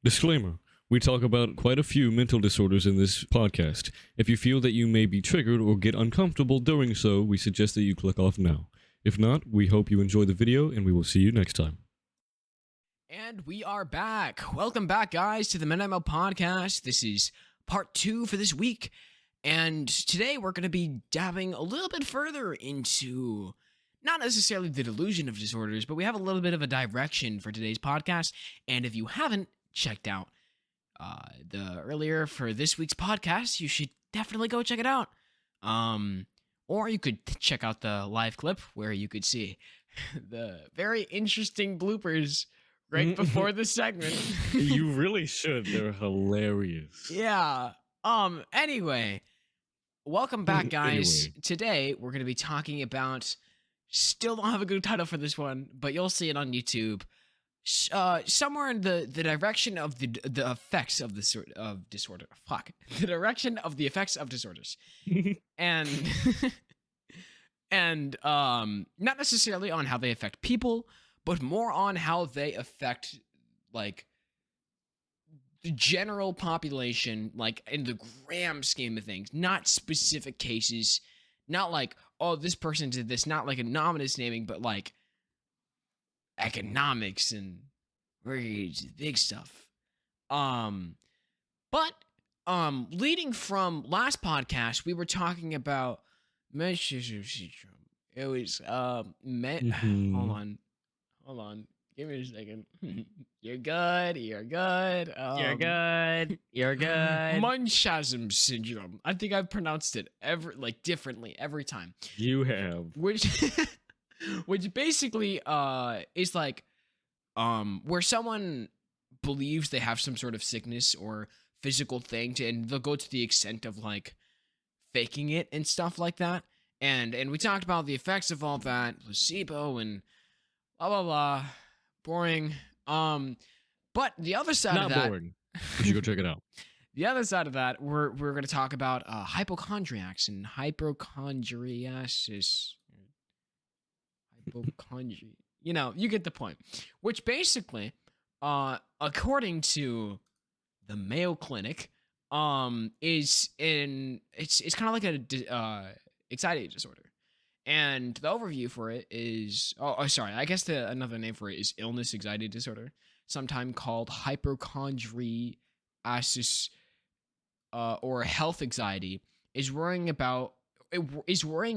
Disclaimer. We talk about quite a few mental disorders in this podcast. If you feel that you may be triggered or get uncomfortable doing so, we suggest that you click off now. If not, we hope you enjoy the video and we will see you next time. And we are back. Welcome back, guys, to the Midnight Mail Podcast. This is part 2 for this week. And today we're going to be dabbing a little bit further into not necessarily the delusion of disorders, but we have a little bit of a direction for today's podcast. And if you haven't checked out the earlier for this week's podcast, you should definitely go check it out. Or you could check out the live clip where you could see the very interesting bloopers right before the segment. You really should. They're hilarious. Yeah. Anyway, welcome back, guys. Today we're going to be talking about, still don't have a good title for this one, but you'll see it on YouTube. Somewhere in the direction of the effects of disorder. Fuck. The direction of the effects of disorders. and and not necessarily on how they affect people, but more on how they affect, like, the general population, like, in the grand scheme of things. Not specific cases. Not like, oh, this person did this. Not like anonymous naming, but like economics and big stuff. But leading from last podcast, we were talking about menstruation syndrome. It was hold on, give me a second. You're good. You're good. Munchausen syndrome. I think I've pronounced it differently every time. You have. Which basically is like where someone believes they have some sort of sickness or physical thing and they'll go to the extent of like faking it and stuff like that. And we talked about the effects of all that, placebo and blah blah blah. Boring. But the other side of that, not boring. You should go check it out. The other side of that, we're going to talk about hypochondriacs and hypochondriasis. Hypochondria. You know, you get the point. Which basically, according to the Mayo Clinic, it's kind of like a anxiety disorder. And the overview for it is, I guess another name for it is illness anxiety disorder, sometimes called hypochondriasis, or health anxiety, is worrying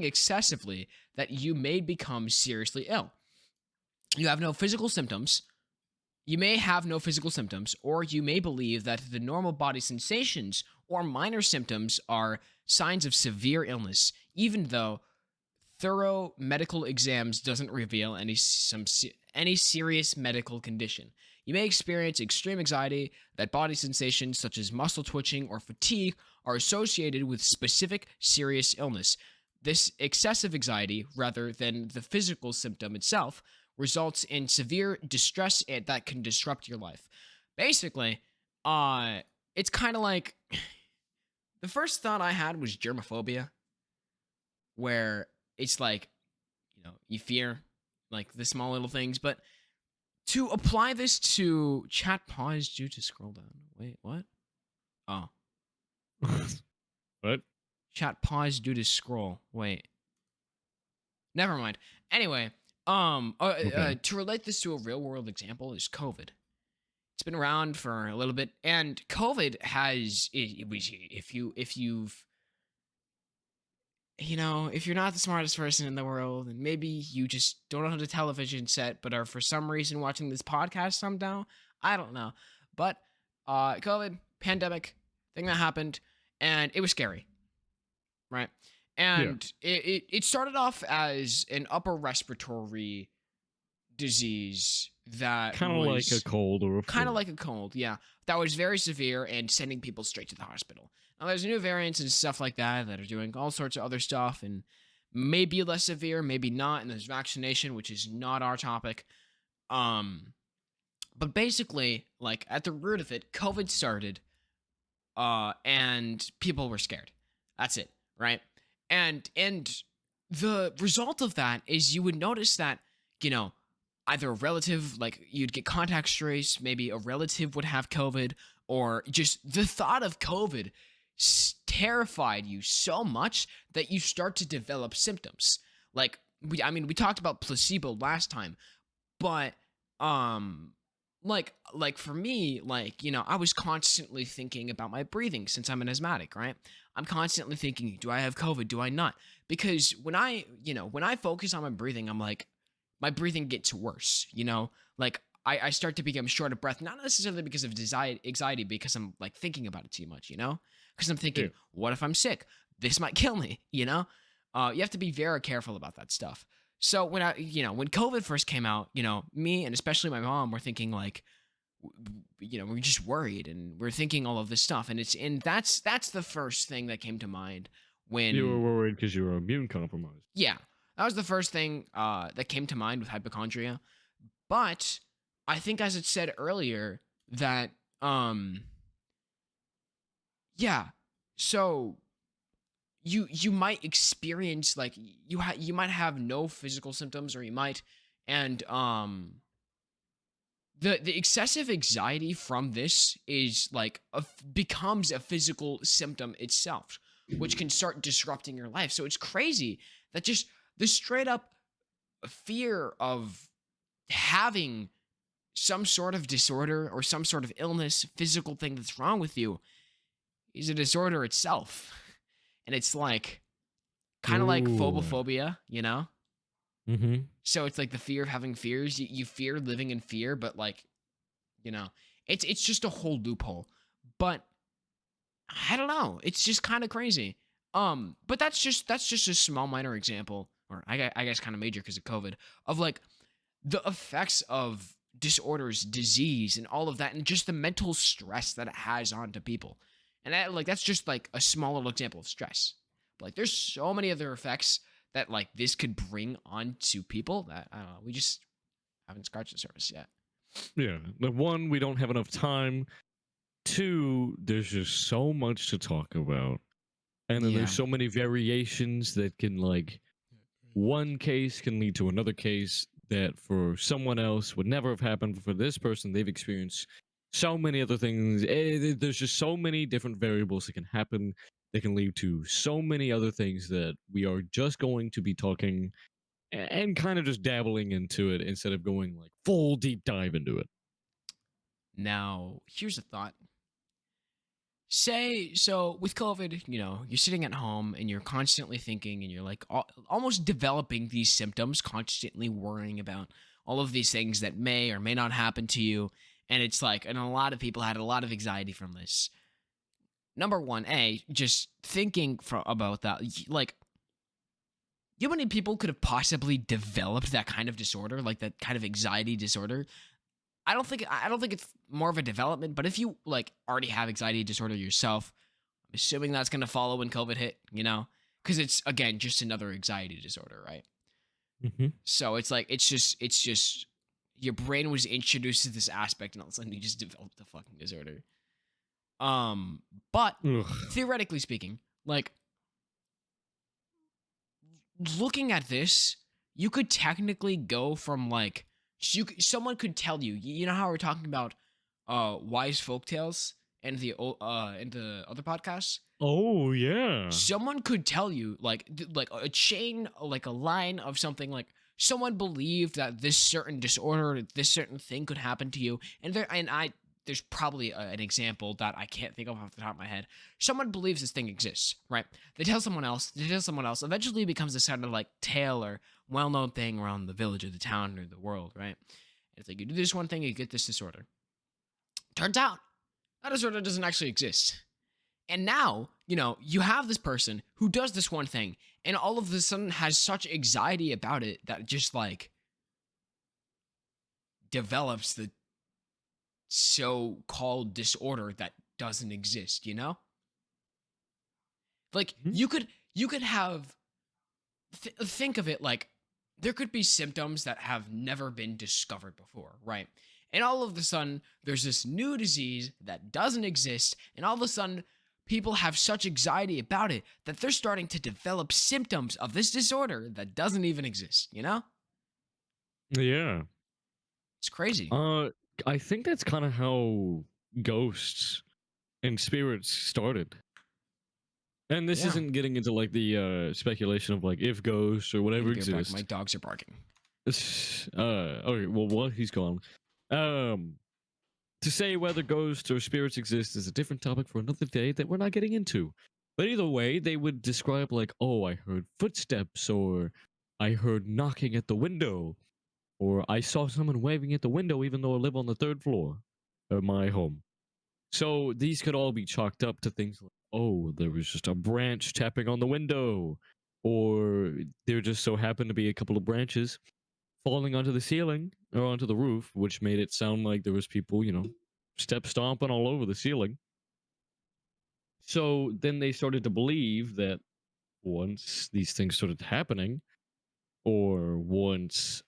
excessively that you may become seriously ill. You have no physical symptoms. You may have no physical symptoms, or you may believe that the normal body sensations or minor symptoms are signs of severe illness, even though thorough medical exams doesn't reveal any serious medical condition. You may experience extreme anxiety that body sensations such as muscle twitching or fatigue are associated with specific serious illness. This excessive anxiety, rather than the physical symptom itself, results in severe distress that can disrupt your life. Basically, it's kind of like, the first thought I had was germophobia, where it's like, you know, you fear like the small little things, but to apply this to chat pause due to scroll down. Wait, what? Oh. What? Chat pause due to scroll. Wait. Never mind. Anyway, to relate this to a real world example is COVID. It's been around for a little bit, and COVID has, if you're not the smartest person in the world, and maybe you just don't have the television set, but are for some reason watching this podcast somehow, I don't know. But COVID, pandemic, thing that happened, and it was scary, right? And it started off as an upper respiratory disease that kind of like a cold or a flu. Kind of like a cold, yeah. That was very severe and sending people straight to the hospital. Now, there's new variants and stuff like that are doing all sorts of other stuff and maybe less severe, maybe not. And there's vaccination, which is not our topic. But basically, like, at the root of it, COVID started, and people were scared. That's it, right? And the result of that is you would notice that, either a relative, like you'd get contact trace, maybe a relative would have COVID, or just the thought of COVID terrified you so much that you start to develop symptoms. Like, we talked about placebo last time, but um like for me, like, I was constantly thinking about my breathing since I'm an asthmatic, right? I'm constantly thinking, do I have COVID? Do I not? Because when I focus on my breathing, I'm like, my breathing gets worse, like I start to become short of breath, not necessarily because of anxiety, because I'm like thinking about it too much, because I'm Yeah. thinking, what if I'm sick? This might kill me, you have to be very careful about that stuff. So when COVID first came out, me and especially my mom were thinking like, we're just worried and we're thinking all of this stuff, and that's the first thing that came to mind You were when, worried because you were immune compromised. yeah, that was the first thing that came to mind with hypochondria. But I think, as it said earlier, that yeah, so you might experience, like, you might have no physical symptoms, or you might, and the excessive anxiety from this is like becomes a physical symptom itself, which can start disrupting your life. So it's crazy that just the straight up fear of having some sort of disorder or some sort of illness, physical thing that's wrong with you, is a disorder itself. And it's like kind of like Ooh. phobophobia. Mm-hmm. So it's like the fear of having fears. You fear living in fear, but like, you know, it's just a whole loophole. But I don't know. It's just kind of crazy. But that's just a small minor example, or I guess kind of major because of COVID, of like the effects of disorders, disease, and all of that, and just the mental stress that it has onto people. And that's just like a small little example of stress. But like, there's so many other effects that like this could bring onto people that I don't know. We just haven't scratched the surface yet. Yeah. The one, we don't have enough time. Two, there's just so much to talk about. And then Yeah. there's so many variations that can, like, one case can lead to another case that for someone else would never have happened. But for this person, they've experienced so many other things. There's just so many different variables that can happen that can lead to so many other things that we are just going to be talking and kind of just dabbling into it instead of going like full deep dive into it. Now, here's a thought. Say, so with COVID, you're sitting at home and you're constantly thinking, and you're like almost developing these symptoms, constantly worrying about all of these things that may or may not happen to you. And it's like, and a lot of people had a lot of anxiety from this. Number one, just thinking about that, like, you know how many people could have possibly developed that kind of disorder, like that kind of anxiety disorder? I don't think it's more of a development, but if you like already have anxiety disorder yourself, I'm assuming that's going to follow when COVID hit, because it's, again, just another anxiety disorder, right? Mm-hmm. So it's like it's just your brain was introduced to this aspect, and all of a sudden you just developed the fucking disorder. But theoretically speaking, like, looking at this, you could technically go from like, someone could tell you, you know how we're talking about wise folk tales and the other podcasts. Oh yeah. Someone could tell you like like a chain, like a line of something, like someone believed that this certain disorder, this certain thing could happen to you, and there's probably an example that I can't think of off the top of my head. Someone believes this thing exists, right? They tell someone else. Eventually, it becomes this kind of like tale or well-known thing around the village or the town or the world, right? And it's like, you do this one thing, you get this disorder. Turns out that disorder doesn't actually exist. And now, you have this person who does this one thing, and all of a sudden has such anxiety about it that just like develops the so-called disorder that doesn't exist, Like, Mhm. you could have think of it like there could be symptoms that have never been discovered before, right? And all of a sudden, there's this new disease that doesn't exist, and all of a sudden, people have such anxiety about it that they're starting to develop symptoms of this disorder that doesn't even exist, Yeah. It's crazy. I think that's kind of how ghosts and spirits started. And this Yeah. isn't getting into like the speculation of like if ghosts or Need whatever to be right back. My exist. dogs are barking. Okay, well, what? He's gone. Um, to say whether ghosts or spirits exist is a different topic for another day that we're not getting into. But either way, they would describe like, oh, I heard footsteps, or I heard knocking at the window, or I saw someone waving at the window even though I live on the third floor of my home. So these could all be chalked up to things like, oh, there was just a branch tapping on the window, or there just so happened to be a couple of branches falling onto the ceiling or onto the roof, which made it sound like there was people, step stomping all over the ceiling. So then they started to believe that once these things started happening, or once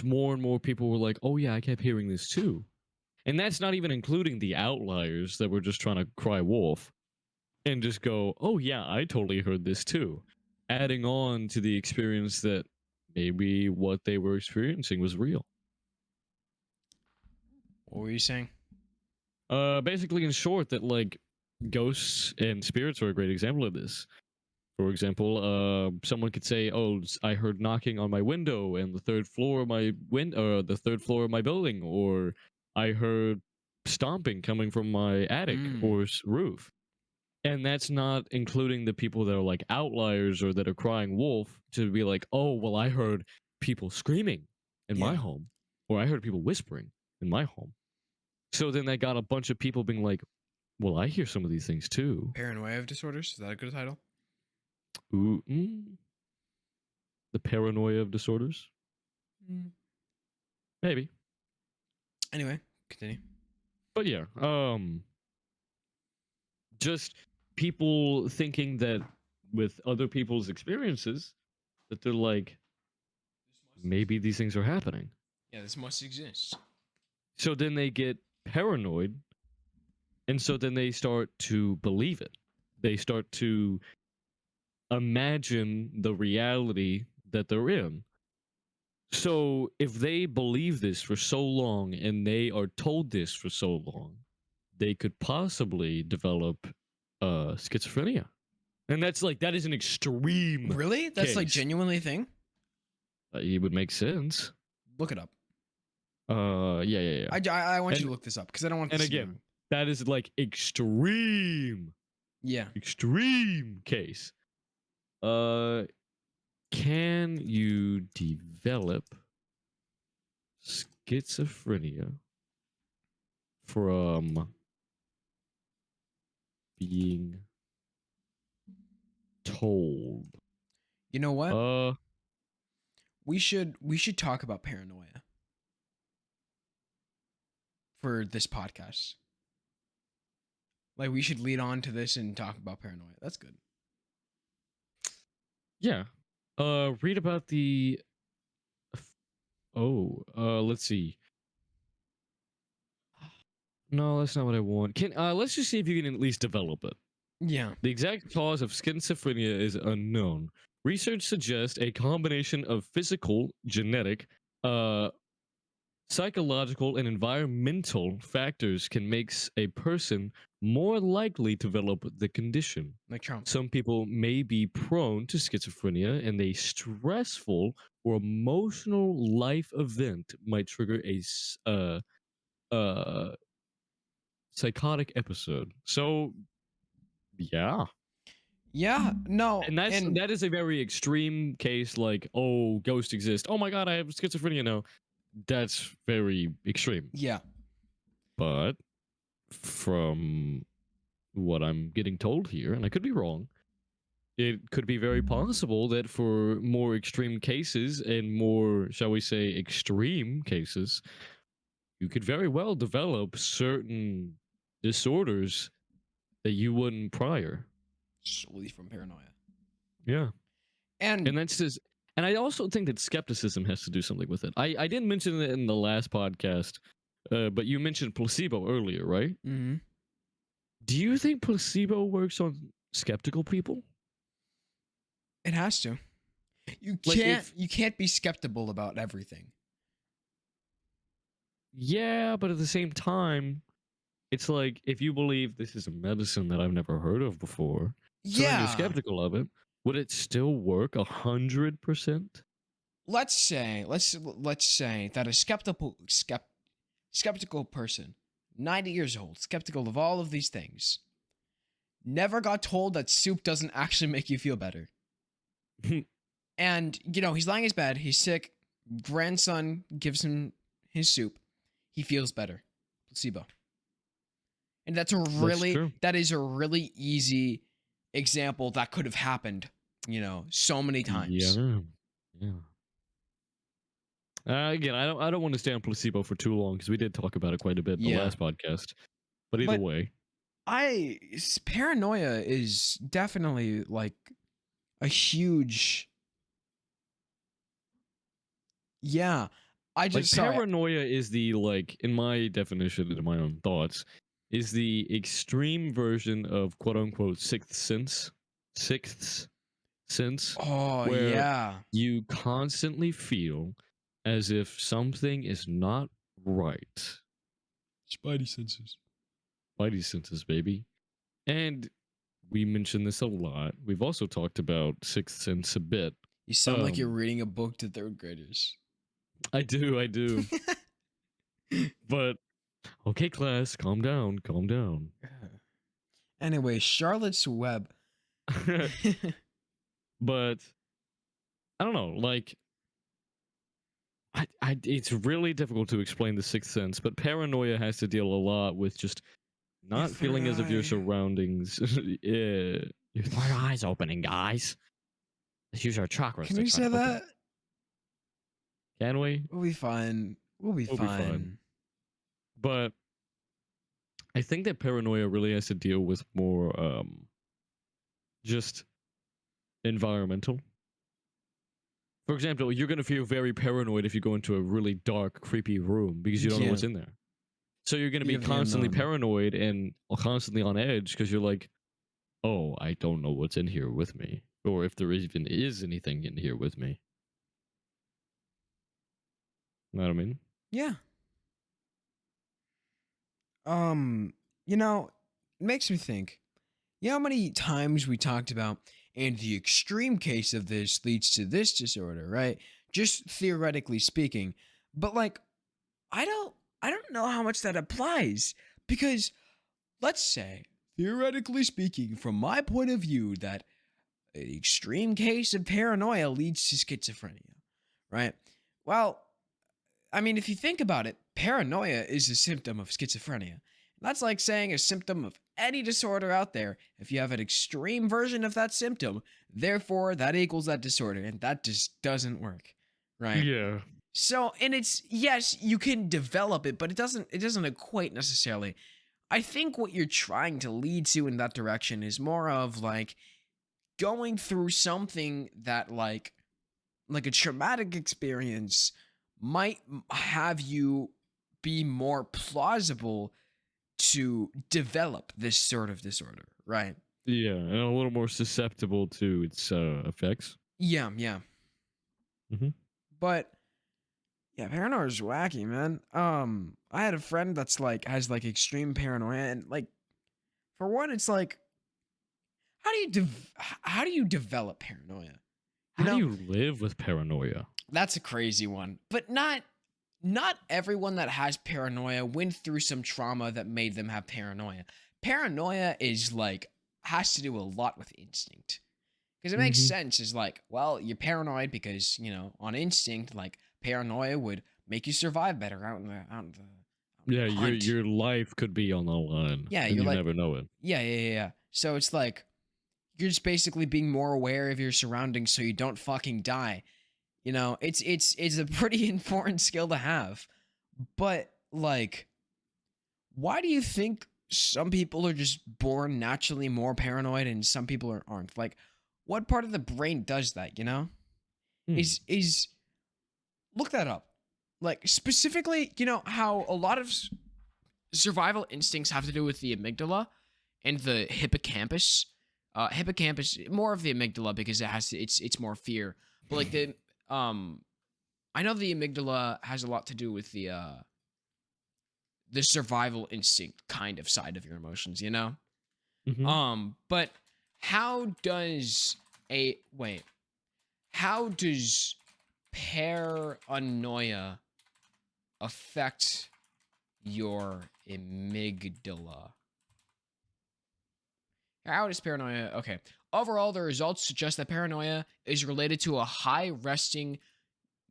more and more people were like, oh yeah, I kept hearing this too. And that's not even including the outliers that were just trying to cry wolf and just go, oh yeah, I totally heard this too. Adding on to the experience that maybe what they were experiencing was real. What were you saying? Basically, in short, that like ghosts and spirits are a great example of this. For example, someone could say, "Oh, I heard knocking on my window and the third floor of the third floor of my building," or "I heard stomping coming from my attic or roof." And that's not including the people that are like outliers or that are crying wolf to be like, "Oh, well, I heard people screaming in my Yeah. home, or I heard people whispering in my home." So then that got a bunch of people being like, well, I hear some of these things too. Paranoia of disorders. Is that a good title? Ooh, the paranoia of disorders? Maybe. Anyway, continue. But yeah, just people thinking that with other people's experiences, that they're like, maybe these things are happening. Yeah, this must exist. So then they get paranoid, and so then they start to believe it. They start to imagine the reality that they're in. So if they believe this for so long and they are told this for so long, they could possibly develop schizophrenia. And that is an extreme Really? That's like case. genuinely a thing? It would make sense. Look it up. Yeah. I want you And- to look this up because I don't want And this to be again, wrong. that is like extreme case. Can you develop schizophrenia from being told? You know what? We should talk about paranoia for this podcast. Like we should lead on to this and talk about paranoia. That's good. Yeah. Read about the. Let's see. No, that's not what I want. Let's just see if you can at least develop it. Yeah. The exact cause of schizophrenia is unknown. Research suggests a combination of physical, genetic, psychological, and environmental factors can make a person more likely to develop the condition. Like Trump. Some people may be prone to schizophrenia, and a stressful or emotional life event might trigger a psychotic episode. So, yeah. Yeah. No. And that is a very extreme case, like, oh, ghosts exist. Oh my god, I have schizophrenia now. That's very extreme. Yeah. But from what I'm getting told here, and I could be wrong, it could be very possible that for more extreme cases and more, shall we say, extreme cases, you could very well develop certain disorders that you wouldn't prior. Solely from paranoia. Yeah. And that's just, and I also think that skepticism has to do something with it. I didn't mention it in the last podcast, but you mentioned placebo earlier, right? mm-hmm. Do you think placebo works on skeptical people? It has to. You Like can't be skeptical about everything. Yeah, but at the same time, it's like if you believe this is a medicine that I've never heard of before, so then you're Yeah. skeptical of it. Would it still work 100%? Let's say that a skeptical person, 90 years old, skeptical of all of these things, never got told that soup doesn't actually make you feel better. And, he's lying in his bed, he's sick, grandson gives him his soup, he feels better. Placebo. And That's true. that is a really easy example that could have happened, so many times. Yeah. Yeah. Again, I don't want to stay on placebo for too long because we did talk about it quite a bit in the Yeah. last podcast. But either But way, paranoia is definitely like a huge. Yeah. I like just sorry. paranoia is the in my definition, in my own thoughts, is the extreme version of quote unquote sixth sense. Sixth sense, Oh, where yeah. you constantly feel as if something is not right. Spidey senses. Spidey senses, baby. And we mentioned this a lot. We've also talked about Sixth Sense a bit. You sound like you're reading a book to third graders. I do. But okay, class, calm down. Anyway, Charlotte's Web. But I don't know, it's really difficult to explain the Sixth Sense, but paranoia has to deal a lot with just not feeling as if your surroundings. Yeah. Your third eye's opening, guys. Let's use our chakras. Can we say that? Can we? We'll be fine. We'll be fine. But I think that paranoia really has to deal with more just environmental. For example, you're going to feel very paranoid if you go into a really dark, creepy room because you don't know what's in there. So you're going to be constantly paranoid and constantly on edge because you're like, oh, I don't know what's in here with me. Or if there even is anything in here with me. You know what I mean? Yeah. It makes me think. You know how many times we talked about, and the extreme case of this leads to this disorder, right? Just theoretically speaking. But I don't know how much that applies because let's say, theoretically speaking, from my point of view, that an extreme case of paranoia leads to schizophrenia, right? Well, I mean, if you think about it, paranoia is a symptom of schizophrenia. That's like saying a symptom of any disorder out there. If you have an extreme version of that symptom, therefore that equals that disorder, and that just doesn't work, right? Yeah. So, and it's, yes, you can develop it, but it doesn't equate necessarily. I think what you're trying to lead to in that direction is more of going through something that like a traumatic experience might have you be more plausible to develop this sort of disorder, right? Yeah, and a little more susceptible to its effects. Yeah. Mm-hmm. But yeah, paranoia is wacky, man. I had a friend that's has extreme paranoia, and for one, it's how do you develop paranoia? How do you live with paranoia? That's a crazy one, but not everyone that has paranoia went through some trauma that made them have paranoia. Paranoia is has to do a lot with instinct. Because it makes sense. Is well, you're paranoid because, on instinct, paranoia would make you survive better out in the Yeah, hunt. your life could be on the line. Yeah, and you never know it. Yeah. So it's you're just basically being more aware of your surroundings so you don't fucking die. It's a pretty important skill to have. But why do you think some people are just born naturally more paranoid and some people aren't? What part of the brain does that, Is look that up. Specifically, how a lot of survival instincts have to do with the amygdala and the hippocampus. Hippocampus, more of the amygdala because it's more fear. But I know the amygdala has a lot to do with the the survival instinct kind of side of your emotions, you know? Mm-hmm. But how does how does paranoia affect your amygdala? How does paranoia? Okay. Overall, the results suggest that paranoia is related to a high resting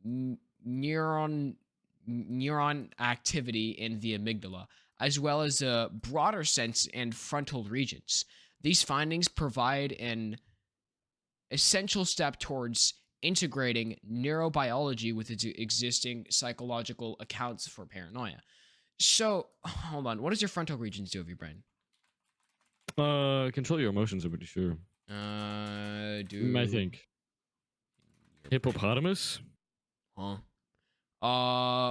neuron activity in the amygdala, as well as a broader sense and frontal regions. These findings provide an essential step towards integrating neurobiology with its existing psychological accounts for paranoia. So, hold on. What does your frontal regions do of your brain? Control your emotions. I'm pretty sure. I think hippopotamus. Huh?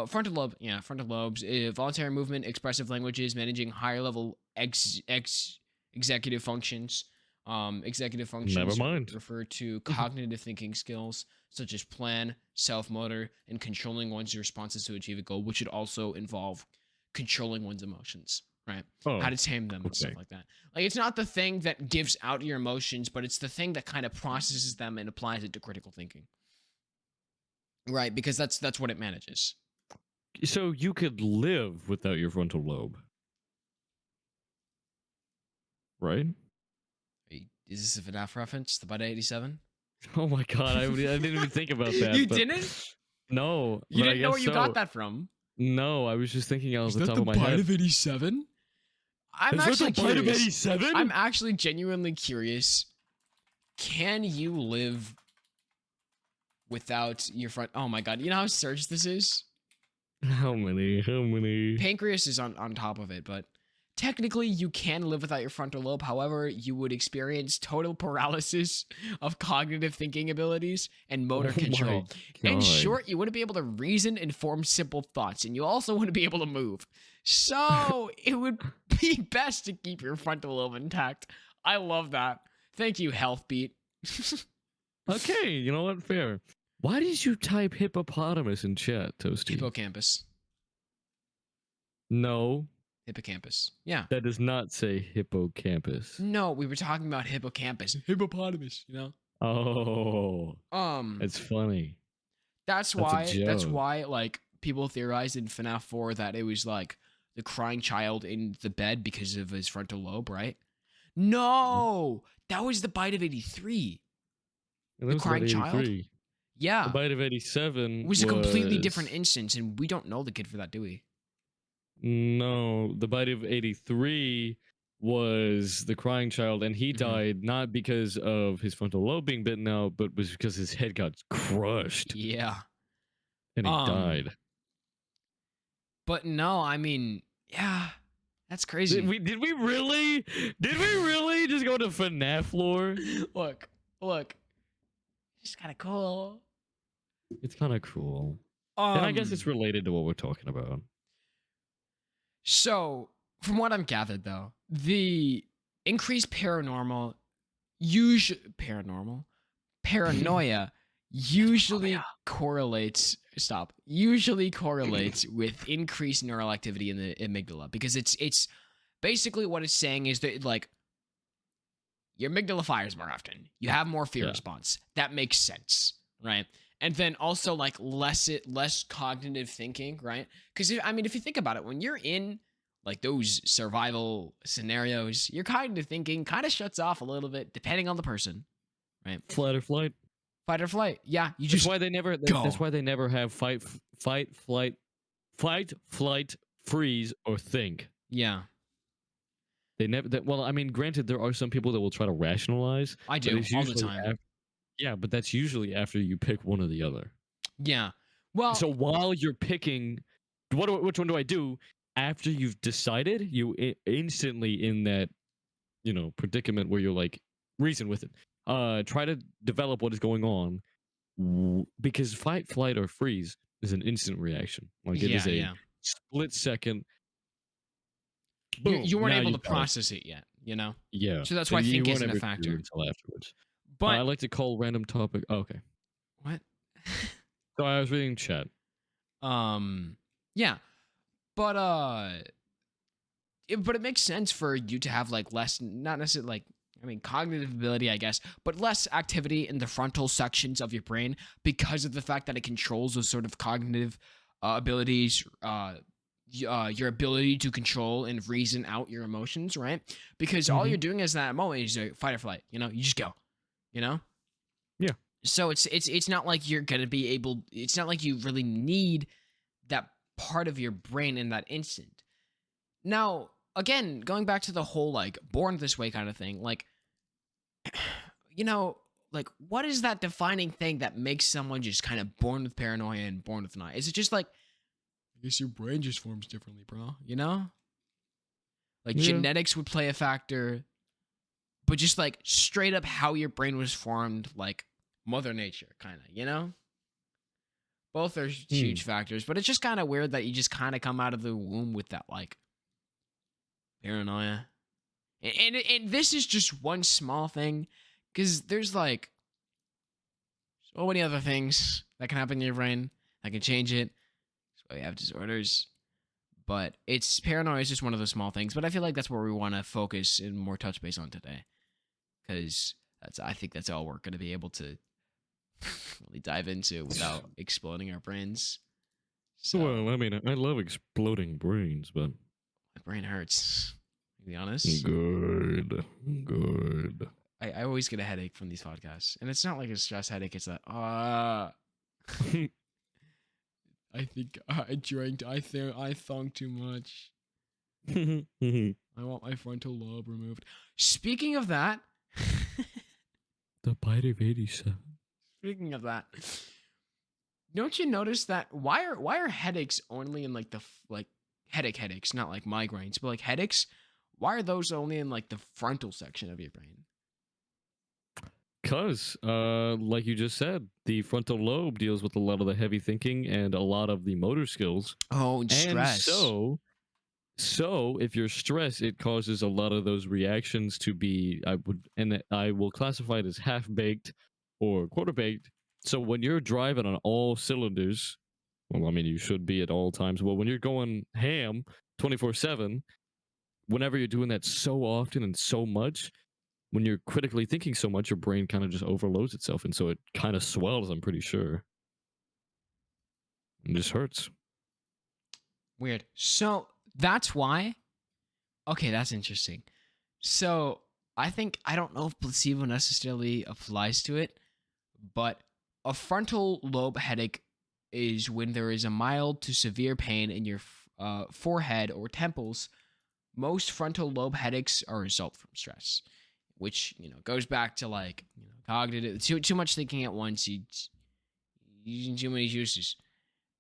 Frontal lobe. Yeah, frontal lobes. Voluntary movement, expressive languages, managing higher level executive functions. Executive Never functions mind. refer to cognitive thinking skills such as plan, self-motor, and controlling one's responses to achieve a goal, which should also involve controlling one's emotions, right? Oh, How to tame them and stuff okay. like that. Like, it's not the thing that gives out your emotions, but it's the thing that kind of processes them and applies it to critical thinking. Right, because that's what it manages. So you could live without your frontal lobe, right? Is this a FNAF reference? The Bud 87? Oh my god, I didn't even think about that. You but didn't? No, You but I didn't know guess where you so. got that from? No, I was just thinking out of Is the that top the of my Bite head. of 87? I'm Is actually that the Bite of curious. 87? I'm actually genuinely curious. Can you live without your front? Oh my god, you know how surge this is? How many? Pancreas is on top of it, but technically you can live without your frontal lobe. However, you would experience total paralysis of cognitive thinking abilities and motor Oh control. my In God. short, you wouldn't be able to reason and form simple thoughts, and you also wouldn't be able to move. So it would be best to keep your frontal lobe intact. I love that. Thank you, Health Beat. Okay, you know what? Fair. Why did you type hippopotamus in chat, Toasty? Hippocampus. No, Hippocampus. Yeah. that does not say hippocampus. No, we were talking about hippocampus. Hippopotamus, you know? Oh, it's funny. That's That's a why joke. like people theorized in FNAF 4 that it was like the crying child in the bed because of his frontal lobe, right? No, that was the Bite of 83. And The that was about crying child? 83. Yeah. The Bite of 87 It was a completely different instance, and we don't know the kid for that, do we? No, the Bite of 83 was the crying child, and he died not because of his frontal lobe being bitten out, but was because his head got crushed Yeah. and he died. But no, I mean, yeah, that's crazy. Did we really just go to FNAF lore? Look. It's kind of cool. It's kind of cool. And I guess it's related to what we're talking about. So, from what I'm gathered, though, the increased paranoia usually correlates with increased neural activity in the amygdala, because it's basically what it's saying is that, like, your amygdala fires more often. You have more fear response. That makes sense, right? And then also, like, less cognitive thinking, right? Because if you think about it, when you're in like those survival scenarios, your cognitive thinking kind of shuts off a little bit, depending on the person, right? Flight or flight. Fight or flight. Yeah, That's why they never have fight, flight, freeze, or think. Yeah. They never. Well, I mean, granted, there are some people that will try to rationalize. I do all the time. Yeah, but that's usually after you pick one or the other. Yeah. Well, so while you're picking, which one do I do? After you've decided, you instantly in that, predicament where you're like, reason with it. Try to develop what is going on, because fight, flight, or freeze is an instant reaction. Like it is a split second. Boom, you weren't able to process it yet, Yeah. So that's why think isn't a factor until afterwards. But I like to call random topic. Oh, okay. What? So I was reading chat. Yeah. But but it makes sense for you to have like less, not necessarily like, I mean, cognitive ability, I guess, but less activity in the frontal sections of your brain because of the fact that it controls those sort of cognitive abilities, your ability to control and reason out your emotions, right? Because all Mm-hmm. you're doing is that moment is fight or flight. You just go. You know. Yeah. So it's not like you're gonna be able. It's not like you really need that part of your brain in that instant. Now, again, going back to the whole like born this way kind of thing, like, you know, like what is that defining thing that makes someone just kind of born with paranoia and born with an eye? Is it just like, I guess your brain just forms differently, bro? Like Yeah. genetics would play a factor, but just like straight up how your brain was formed, like Mother Nature, kind of. Both are Hmm. huge factors, but it's just kind of weird that you just kind of come out of the womb with that like paranoia. And this is just one small thing, because there's like so many other things that can happen in your brain that can change it. That's why we have disorders. But it's paranoia is just one of those small things. But I feel like that's where we want to focus and more touch base on today, because I think that's all we're going to be able to really dive into without exploding our brains. So Well, I mean, I love exploding brains, but my brain hurts. To be honest, good, good. I always get a headache from these podcasts, and it's not like a stress headache. It's like I think I drank. I think I thunk too much. The I want my frontal lobe removed. Speaking of that, bite of 87. speaking of that, don't you notice that why are headaches only in like the like headaches, not like migraines, but like headaches? Why are those only in like the frontal section of your brain? Because, like you just said, the frontal lobe deals with a lot of the heavy thinking and a lot of the motor skills. Oh, and And stress. so if you're stressed, it causes a lot of those reactions to be, I will classify it as half baked or quarter baked. So when you're driving on all cylinders, well, I mean, you should be at all times. Well, when you're going ham 24/7, whenever you're doing that so often and so much, when you're critically thinking so much, your brain kind of just overloads itself. And so it kind of swells, I'm pretty sure. It just hurts. Weird. So that's why. Okay, that's interesting. So I don't know if placebo necessarily applies to it, but a frontal lobe headache is when there is a mild to severe pain in your forehead or temples. Most frontal lobe headaches are a result from stress, which goes back to like cognitive too much thinking at once. You using too many juices,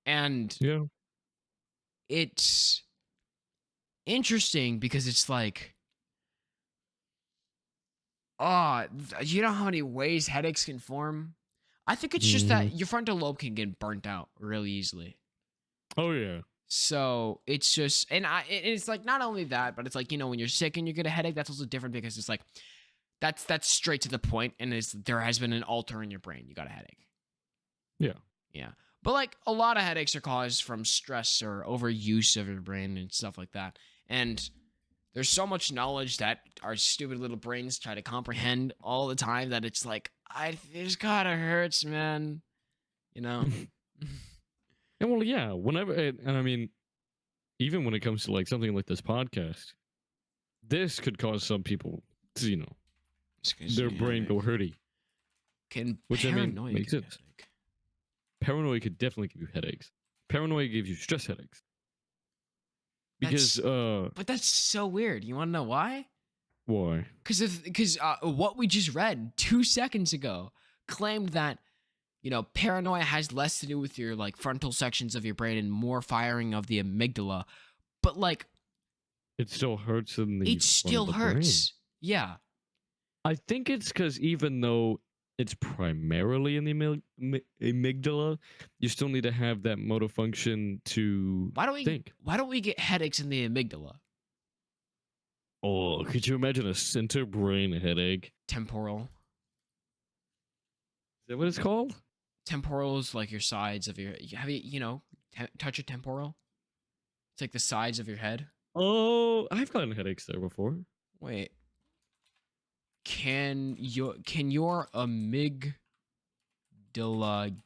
and Yeah. it's interesting because it's like, oh, you know how many ways headaches can form? I think it's just Hmm. that your frontal lobe can get burnt out really easily. Oh, yeah. So it's just, and it's like not only that, but it's like when you're sick and you get a headache, that's also different because it's like that's straight to the point, and there has been an alter in your brain. You got a headache. Yeah. Yeah, but like a lot of headaches are caused from stress or overuse of your brain and stuff like that, and there's so much knowledge that our stupid little brains try to comprehend all the time that it's like, this kind of hurts, man. You know? And well, yeah, whenever, and I mean, even when it comes to like something like this podcast, this could cause some people to, their brain go hurty, Can which I mean, paranoia makes give you a sense. headache? Paranoia could definitely give you headaches. Paranoia gives you stress headaches. Because, But that's so weird. You want to know why? why? Because what we just read 2 seconds ago claimed that paranoia has less to do with your like frontal sections of your brain and more firing of the amygdala, but like It still hurts in the it front of still the brain. hurts. Yeah. I think it's because even though it's primarily in the amygdala, you still need to have that motor function to think. Why don't we get headaches in the amygdala? Oh, could you imagine a center brain headache? Temporal. Is that what it's called? Temporal is like your sides of your. Have you touch a temporal? It's like the sides of your head. Oh, I've gotten headaches there before. Wait. Can your amygdala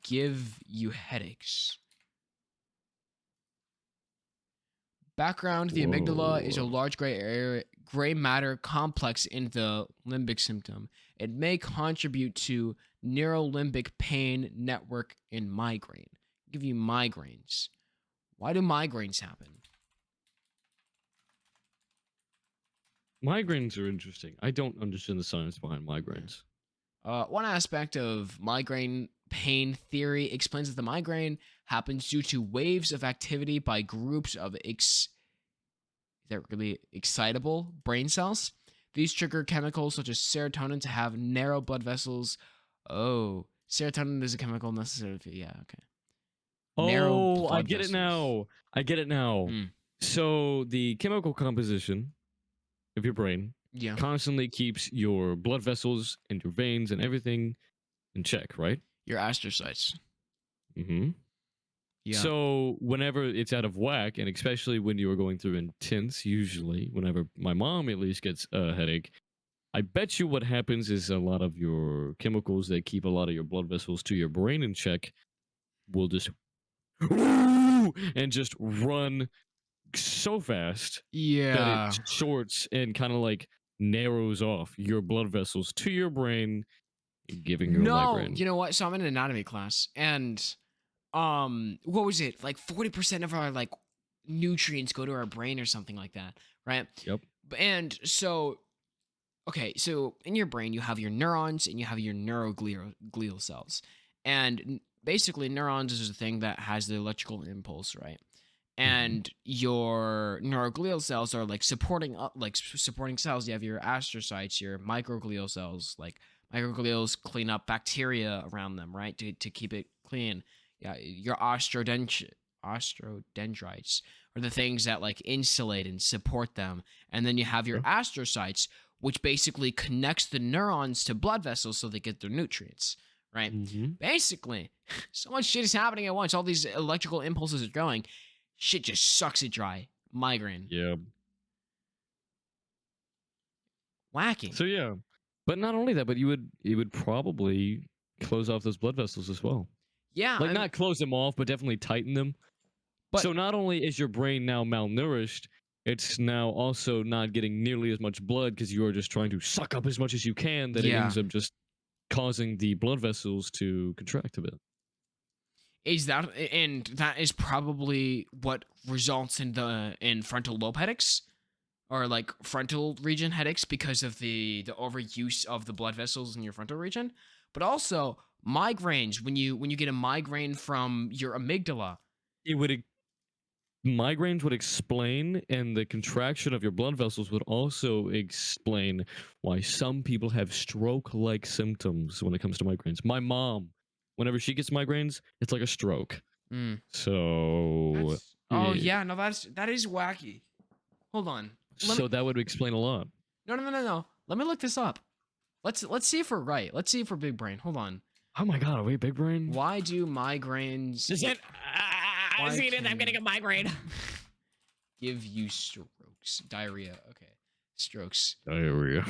give you headaches? Background: the amygdala is a Whoa. large gray matter complex in the limbic system. It may contribute to neurolimbic pain network in migraine. Give you migraines. Why do migraines happen? Migraines are interesting. I don't understand the science behind migraines. One aspect of migraine pain theory explains that the migraine happens due to waves of activity by groups of is that really excitable brain cells. These trigger chemicals such as serotonin to have narrow blood vessels. Oh, serotonin is a chemical necessary for, yeah, okay. Narrow Oh, I blood get it vessels. now. I get it now. Hmm. So the chemical composition of your brain Yeah. constantly keeps your blood vessels and your veins and everything in check, right? Your astrocytes. Mm-hmm. Yeah. So whenever it's out of whack, and especially when you are going through intense, usually whenever my mom at least gets a headache, I bet you what happens is a lot of your chemicals that keep a lot of your blood vessels to your brain in check will just and just run so fast that it Yeah. shorts and kind of like narrows off your blood vessels to your brain, giving you a No, migraine. you know what? So I'm in an anatomy class, and what was it? Like 40% of our like nutrients go to our brain or something like that, right? Yep. And so, okay, so in your brain you have your neurons and you have your neuroglial cells, and basically neurons is a thing that has the electrical impulse, right? Hmm. And your neuroglial cells are like supporting supporting cells. You have your astrocytes, your microglial cells, like microglials clean up bacteria around them, right, to keep it clean. Yeah, your ostrodendrites are the things that like insulate and support them. And then you have your Yeah. astrocytes, which basically connects the neurons to blood vessels so they get their nutrients, right? Hmm. Basically, so much shit is happening at once. All these electrical impulses are going. Shit just sucks it dry. Migraine. Yeah. Whacking. So yeah, but not only that, but you would probably close off those blood vessels as well. Yeah, Like not close them off, but definitely tighten them. but So not only is your brain now malnourished, it's now also not getting nearly as much blood because you are just trying to suck up as much as you can that it yeah. ends up just causing the blood vessels to contract a bit. That is probably what results in frontal lobe headaches or like frontal region headaches because of the overuse of the blood vessels in your frontal region. But also migraines when you get a migraine from your amygdala. It would migraines would explain, and the contraction of your blood vessels would also explain why some people have stroke-like symptoms when it comes to migraines. My mom, whenever she gets migraines, it's like a stroke. Mm, So, oh yeah, yeah, no, that is wacky. Hold on. Let me so that would explain a lot. no. Let me look this up. Let's see if we're right. Let's see if we're big brain. Hold on. Oh my god, are we big brain? Why do migraines Is it? Why I've seen it. I'm can- getting a migraine. give you strokes? Diarrhea. Okay. Strokes. Diarrhea.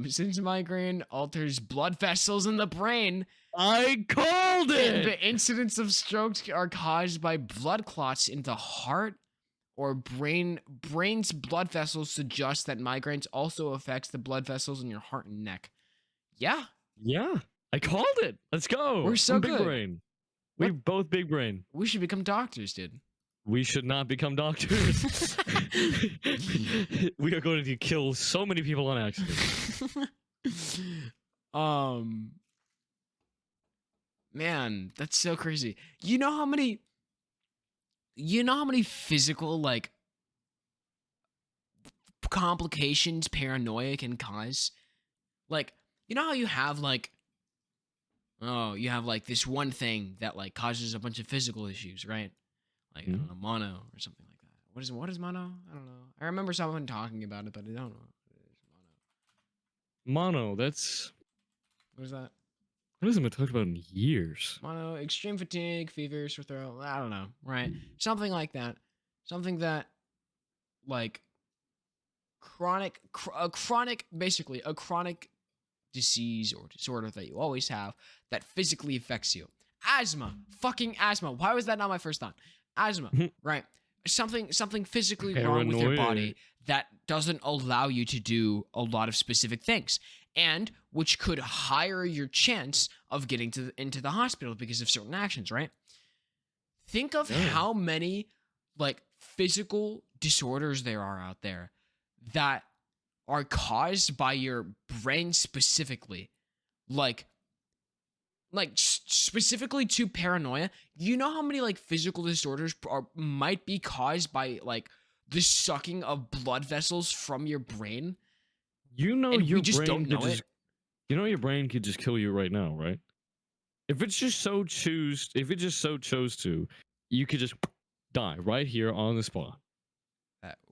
Since migraine alters blood vessels in the brain, I called it. the incidence of strokes are caused by blood clots in the heart or brain's blood vessels suggest that migraines also affects the blood vessels in your heart and neck. Yeah. Yeah, I called it. Let's go. We're so I'm big good. brain. We What? both big brain. We should become doctors, dude. We should not become doctors. We are going to kill so many people on accident. um Man, that's so crazy. You know how many physical like complications paranoia can cause? Like, you know how you have like this one thing that like causes a bunch of physical issues, right? Like, I don't know, mono or something like that. What is mono? I don't know. I remember someone talking about it, but I don't know what it is. Mono, that's What is that? that hasn't been talked about in years. Mono, extreme fatigue, fever, sore throat. I don't know, right? Something like that. Something that like basically a chronic disease or disorder that you always have that physically affects you. Asthma, fucking asthma. Why was that not my first thought? Asthma, right? Something physically wrong with your Paranoia. body that doesn't allow you to do a lot of specific things, and which could higher your chance of getting into the hospital because of certain actions, right? Think of Yeah. how many like physical disorders there are out there that are caused by your brain specifically, like specifically to paranoia. You know how many like physical disorders might be caused by like the sucking of blood vessels from your brain, You know and your we just brain don't could know just it. you know your brain could just kill you right now, right? If it just so chose to, you could just die right here on the spot.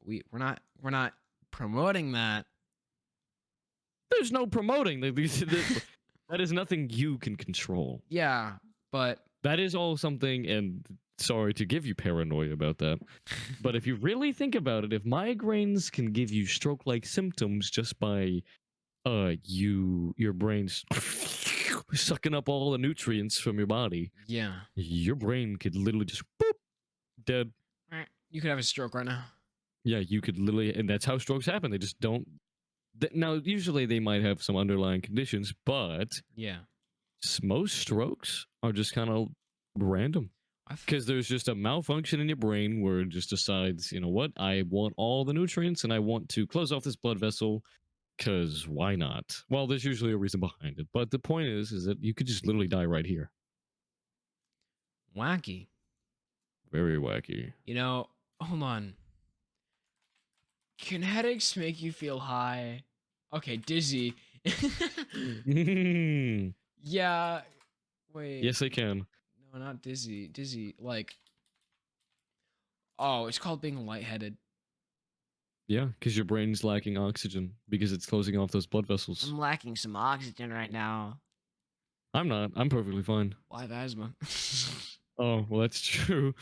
We're not promoting that. There's no promoting. That is nothing you can control. Yeah, but That is all something, and sorry to give you paranoia about that. But if you really think about it, if migraines can give you stroke-like symptoms just by your brain's sucking up all the nutrients from your body, yeah, your brain could literally just boop, dead. you could have a stroke right now. Yeah, you could literally, and that's how strokes happen. They just don't. Now, usually they might have some underlying conditions, but Yeah, most strokes are just kind of random. Because there's just a malfunction in your brain where it just decides, you know what, I want all the nutrients and I want to close off this blood vessel, because why not? Well, there's usually a reason behind it. But the point is that you could just literally die right here. wacky. Very wacky. You know, hold on. Can headaches make you feel high? Okay, dizzy. Yeah. Wait. Yes, they can. No, not dizzy. Dizzy. Like, oh, it's called being lightheaded. Yeah, because your brain's lacking oxygen because it's closing off those blood vessels. I'm lacking some oxygen right now. I'm not. I'm perfectly fine. Well, I have asthma. Oh, well, that's true.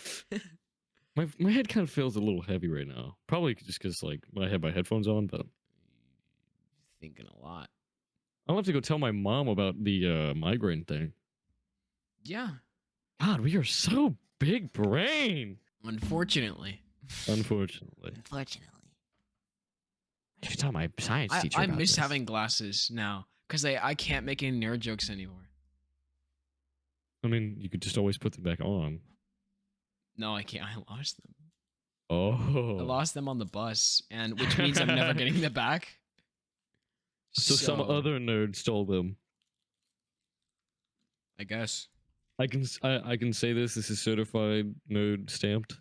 My head kind of feels a little heavy right now. Probably just because like I have my headphones on, but Thinking a lot. I'll have to go tell my mom about the migraine thing. Yeah. God, we are so big brain. Unfortunately. Unfortunately. I should tell my science teacher I about miss this. having glasses now because I can't make any nerd jokes anymore. I mean, you could just always put them back on. No, I can't. I lost them. Oh. I lost them on the bus, and which means I'm never getting them back. So some other nerd stole them. I guess. I can say this. This is certified nerd stamped.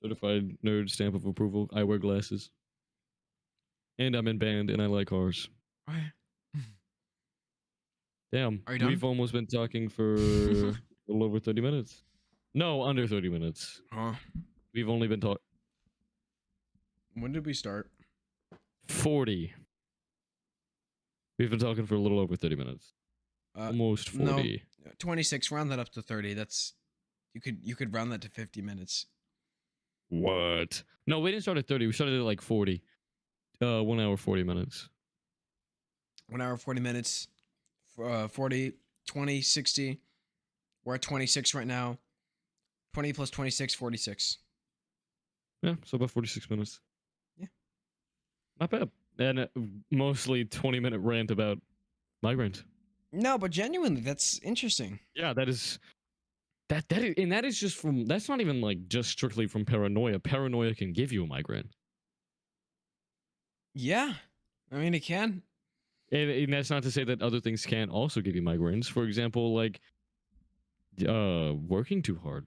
Certified nerd stamp of approval. I wear glasses. And I'm in band, and I like cars. Okay. Damn. Are you done? We've almost been talking for a little over 30 minutes. No, under 30 minutes. Huh? We've only been talking... When did we start? 40. We've been talking for a little over 30 minutes. Almost 40. No, 26. Round that up to 30. That's you could round that to 50 minutes. What? No, we didn't start at 30. We started at like 40. 1 hour, 40 minutes. 1 hour, 40 minutes. 40, 20, 60. We're at 26 right now. 20 plus 26, 46. Yeah, so about 46 minutes. Yeah. Not bad. And mostly 20-minute rant about migraines. No, but genuinely, that's interesting. Yeah, that is... That is, and that is just from... That's not even like just strictly from paranoia. Paranoia can give you a migraine. Yeah. I mean, it can. And that's not to say that other things can't also give you migraines. For example, like... working too hard.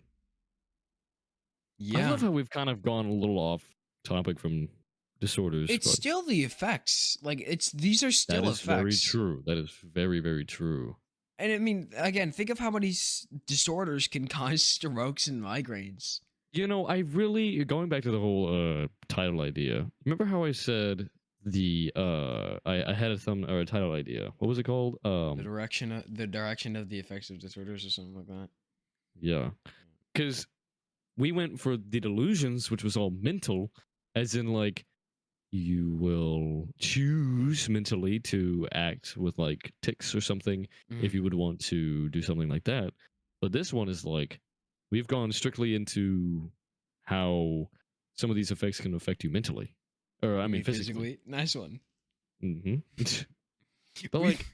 Yeah. I love how we've kind of gone a little off topic from disorders. It's still the effects. Like, these are still effects. effects. Very true. That is very, very true. And I mean, again, think of how many disorders can cause strokes and migraines. You know, I really, going back to the whole title idea. Remember how I said I had a title idea. What was it called? The direction of the effects of disorders or something like that. Yeah, because we went for the delusions, which was all mental, as in like you will choose mentally to act with like tics or something if you would want to do something like that. But this one is like we've gone strictly into how some of these effects can affect you mentally, or I mean physically. Nice one. Hmm. But like,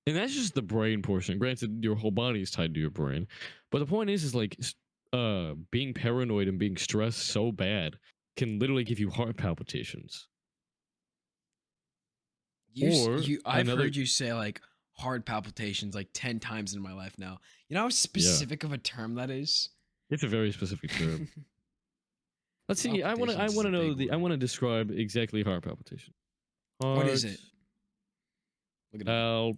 and that's just the brain portion. Granted, your whole body is tied to your brain, but the point is like, being paranoid and being stressed so bad can literally give you heart palpitations. Or I've another, heard you say like heart palpitations like 10 times in my life now. You know how yeah, specific of a term that is? it's a very specific term. Let's see. I want Palpitations is a to know big the. I word. want to describe exactly heart palpitation. What is Heart it? Look it up.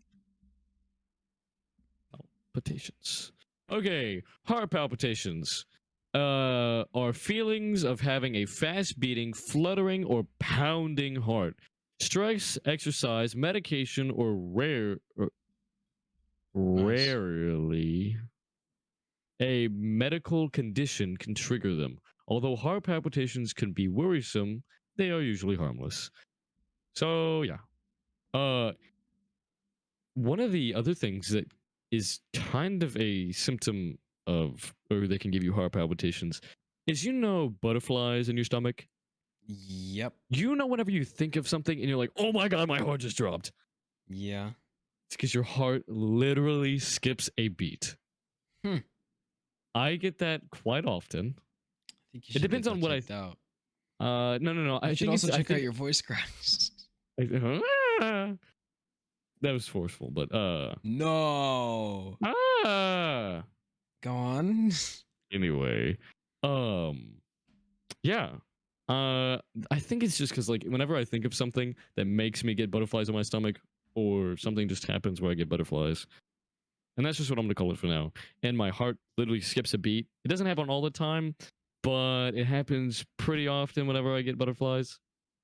palpitations. Okay, heart palpitations are feelings of having a fast beating, fluttering, or pounding heart. Stress, exercise, medication, or Nice. rarely a medical condition can trigger them. Although heart palpitations can be worrisome, they are usually harmless. So yeah. Uh One of the other things that is kind of a symptom of, or they can give you heart palpitations, is butterflies in your stomach. Yep. Whenever you think of something and you're like, oh my god, my heart just dropped. Yeah. It's because your heart literally skips a beat. Hmm. I get that quite often. I think you It should get depends on that what checked out. no. You I should think also it's. I check out think your voice cracks. that was forceful, but No. ah. Go on. Anyway, yeah. I think it's just because like whenever I think of something that makes me get butterflies in my stomach, or something just happens where I get butterflies, and that's just what I'm gonna call it for now. And my heart literally skips a beat. It doesn't happen all the time, but it happens pretty often whenever I get butterflies.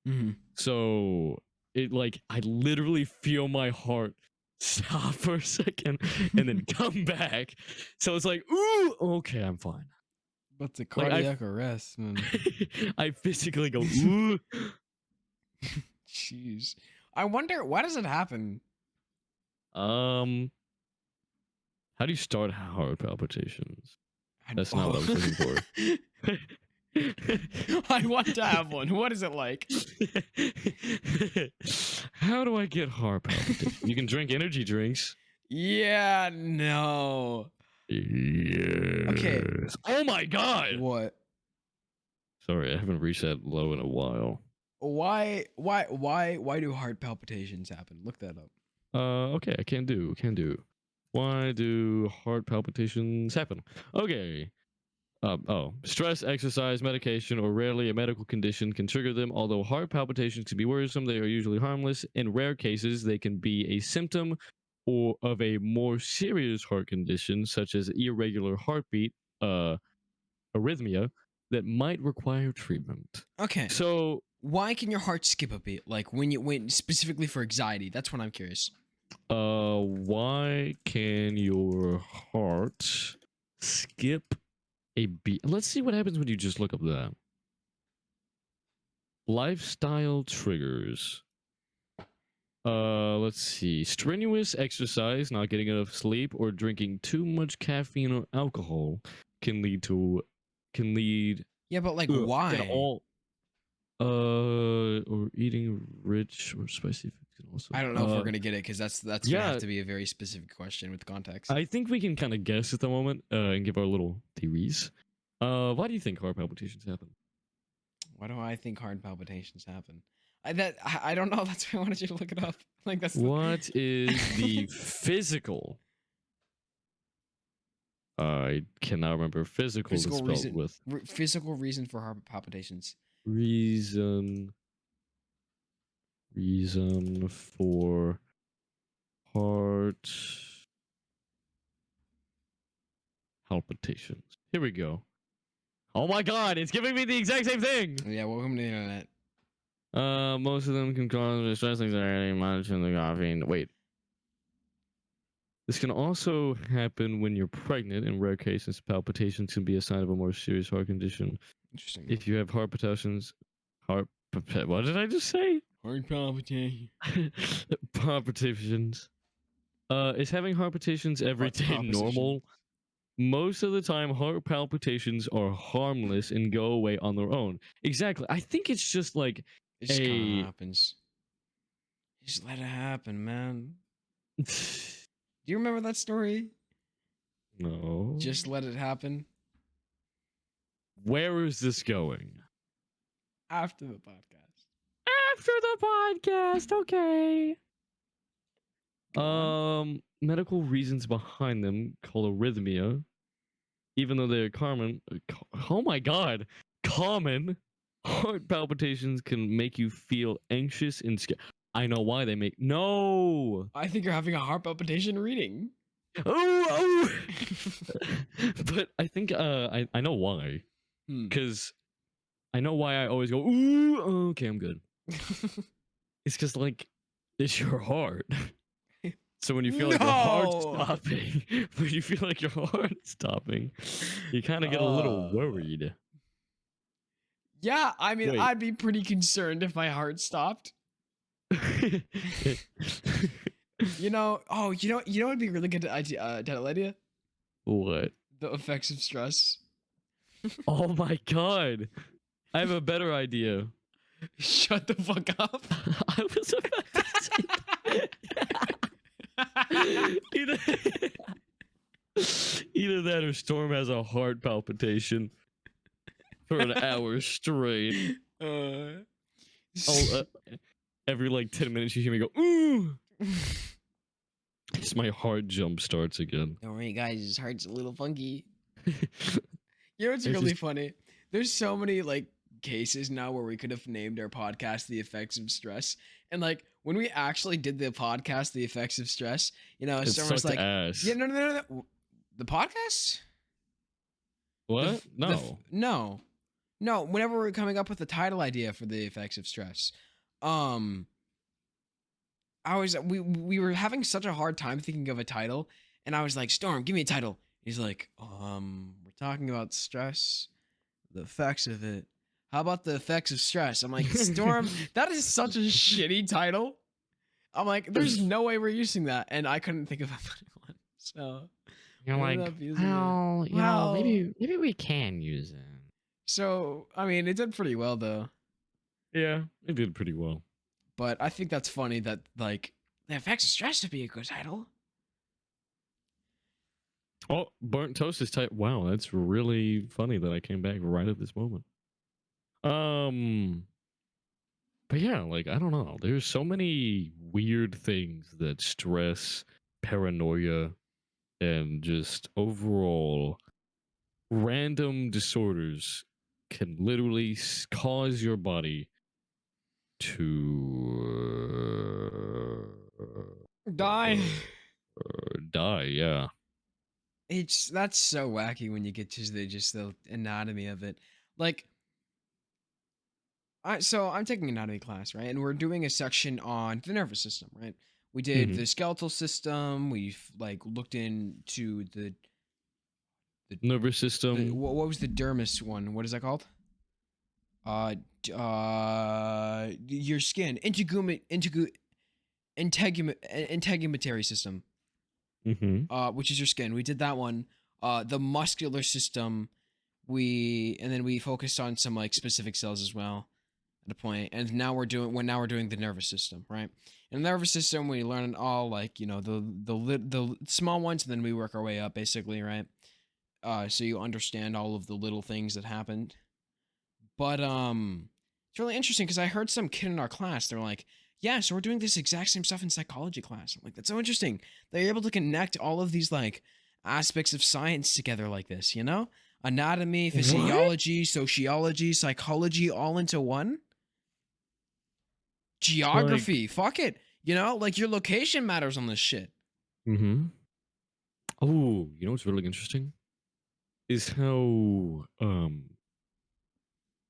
Mm-hmm. So it like I literally feel my heart stop for a second and then come back. So it's like, ooh, okay, I'm fine. That's a Like cardiac arrest, man. I physically go, ooh. Jeez. I wonder, why does it happen? Um, how do you start heart palpitations? That's not what I was looking for. I want to have one. What is it like? How do I get heart palpitations? You can drink energy drinks. Yeah, no. Yes. Okay. Oh my god. What? Sorry, I haven't reached that low in a while. Why do heart palpitations happen? Look that up. Okay, I can do. Why do heart palpitations happen? Okay. Stress, exercise, medication, or rarely a medical condition can trigger them. Although heart palpitations can be worrisome, they are usually harmless. In rare cases, they can be a symptom or of a more serious heart condition, such as irregular heartbeat, arrhythmia, that might require treatment. Okay. So, Why can your heart skip a beat? Like when specifically for anxiety. That's what I'm curious. why can your heart skip a beat? Let's see what happens when you just look up that. Lifestyle triggers. Let's see. Strenuous exercise, not getting enough sleep, or drinking too much caffeine or alcohol can lead Yeah, but like in why? all or eating rich or spicy foods can also. I don't know if we're gonna get it because that's gonna yeah, have to be a very specific question with context. I think we can kind of guess at the moment and give our little theories. Why do you think heart palpitations happen? Why do I think heart palpitations happen? I don't know. That's why I wanted you to look it up. Like that's What is the physical? I cannot remember. Physical is physical spelled reason. with Physical reason for heart palpitations. reason for heart palpitations. Here we go. Oh my god, it's giving me the exact same thing. Yeah, welcome to the internet. Most of them can cause stress, anxiety, monitoring the caffeine. Wait. This can also happen when you're pregnant. In rare cases, palpitations can be a sign of a more serious heart condition. Interesting. If you have heart palpitations, what did I just say? Heart palpitation. Palpitations. Is having heart palpitations every Heart day palpitation. normal? Most of the time, heart palpitations are harmless and go away on their own. Exactly. I think it's just like It just kind of happens. Just let it happen, man. Do you remember that story? No. Just let it happen. Where is this going? After the podcast. After the podcast, okay. Go on. Medical reasons behind them called arrhythmia, even though they're common. Oh my god, common heart palpitations can make you feel anxious and scared. I know why they make no. I think you're having a heart palpitation reading. Oh. But I think I know why. Because I know why I always go ooh. Okay, I'm good. It's because like it's your heart. So when you feel like your heart's stopping, when you feel like your heart's stopping, you kind of get a little worried. Yeah, I mean, Wait. I'd be pretty concerned if my heart stopped. You know what'd be a really good idea, title idea? What? The effects of stress. Oh my god. I have a better idea. Shut the fuck up. I was about to say either that or Storm has a heart palpitation for an hour straight. Every like 10 minutes you hear me go, ooh. It's my heart jump starts again. Don't worry, guys. His heart's a little funky. You know what's really funny? There's so many like cases now where we could have named our podcast "The Effects of Stress," and like when we actually did the podcast "The Effects of Stress," you know, someone was like, ass. "Yeah, no, the podcast." What? No. Whenever we're coming up with a title idea for "The Effects of Stress," we were having such a hard time thinking of a title, and I was like, Storm, give me a title. He's like, we're talking about stress, the effects of it. How about the effects of stress? I'm like, Storm, that is such a shitty title. I'm like, there's no way we're using that, and I couldn't think of a funny one. So you're like, well, you know, maybe we can use it. So I mean, it did pretty well though. Yeah, it did pretty well. But I think that's funny that like the effects of stress would be a good title. Oh, burnt toast is tight. Wow, that's really funny that I came back right at this moment. But yeah, like I don't know. There's so many weird things that stress, paranoia, and just overall random disorders can literally cause your body to Die. Die, yeah. That's so wacky when you get to the anatomy of it. Like, so I'm taking anatomy class, right? And we're doing a section on the nervous system, right? We did the skeletal system. We've like looked into the nervous system. What was the dermis one? What is that called? Your skin, integumentary system. Which is your skin. We did that one. The muscular system. And then we focused on some like specific cells as well at a point. And now we're doing the nervous system, right? In the nervous system, we learn all like, you know, the small ones, and then we work our way up basically, right? So you understand all of the little things that happened. But it's really interesting because I heard some kid in our class, they're like, yeah, so we're doing this exact same stuff in psychology class. I'm like, that's so interesting. They're able to connect all of these like aspects of science together like this, you know? Anatomy, physiology, sociology, psychology, all into one. Geography, like, fuck it. You know, like your location matters on this shit. Oh, you know what's really interesting? Is how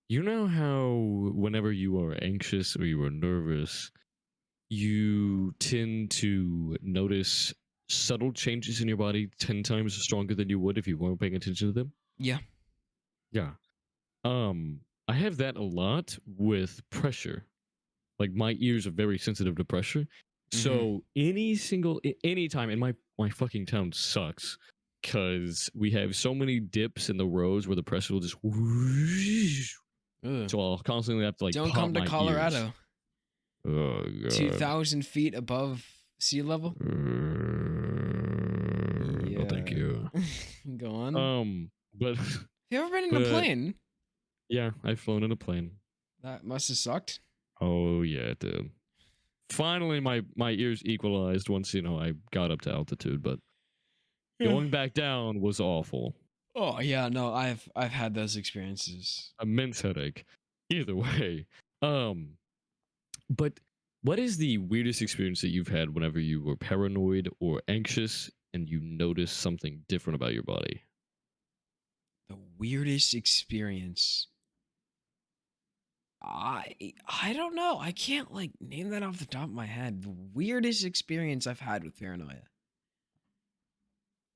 you know how whenever you are anxious or you are nervous, you tend to notice subtle changes in your body 10 times stronger than you would if you weren't paying attention to them. Yeah. Yeah. I have that a lot with pressure. Like my ears are very sensitive to pressure. So anytime, and my fucking town sucks because we have so many dips in the roads where the pressure will just whoosh. Ugh. So I'll constantly have to like Don't pop come to my Colorado. Ears. Oh god. 2,000 feet above sea level. No, thank you. Go on. But Have you ever been in a but- plane? yeah, I've flown in a plane. That must have sucked. Oh yeah, it did. Finally, my ears equalized once I got up to altitude, but going back down was awful. Oh yeah, no, I've had those experiences. Immense headache. Either way, but what is the weirdest experience that you've had whenever you were paranoid or anxious and you noticed something different about your body? The weirdest experience. I don't know. I can't like name that off the top of my head. The weirdest experience I've had with paranoia.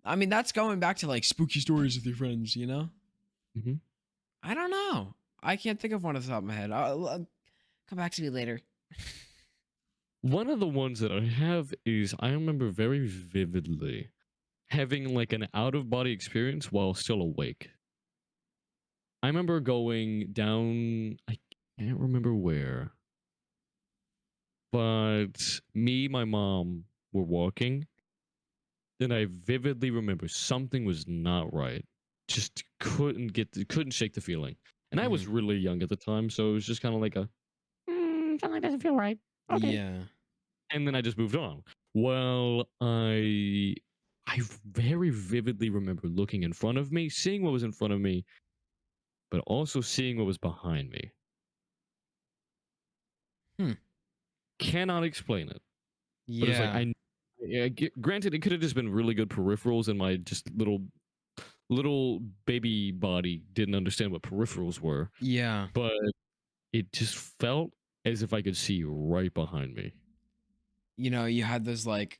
I mean, that's going back to like spooky stories with your friends, you know? Mm-hmm. I don't know. I can't think of one off the top of my head. I'll come back to me later. One of the ones that I have is I remember very vividly having like an out of body experience while still awake. I remember going down, I can't remember where, but me, my mom were walking, and I vividly remember something was not right. Just couldn't shake the feeling. And I was really young at the time, so it was just kind of like something doesn't feel right. Okay. Yeah. And then I just moved on. Well, I very vividly remember looking in front of me, seeing what was in front of me, but also seeing what was behind me. Cannot explain it. Yeah. But it's like granted, it could have just been really good peripherals, and my just little baby body didn't understand what peripherals were. Yeah. But it just felt as if I could see right behind me. You know, you had those like,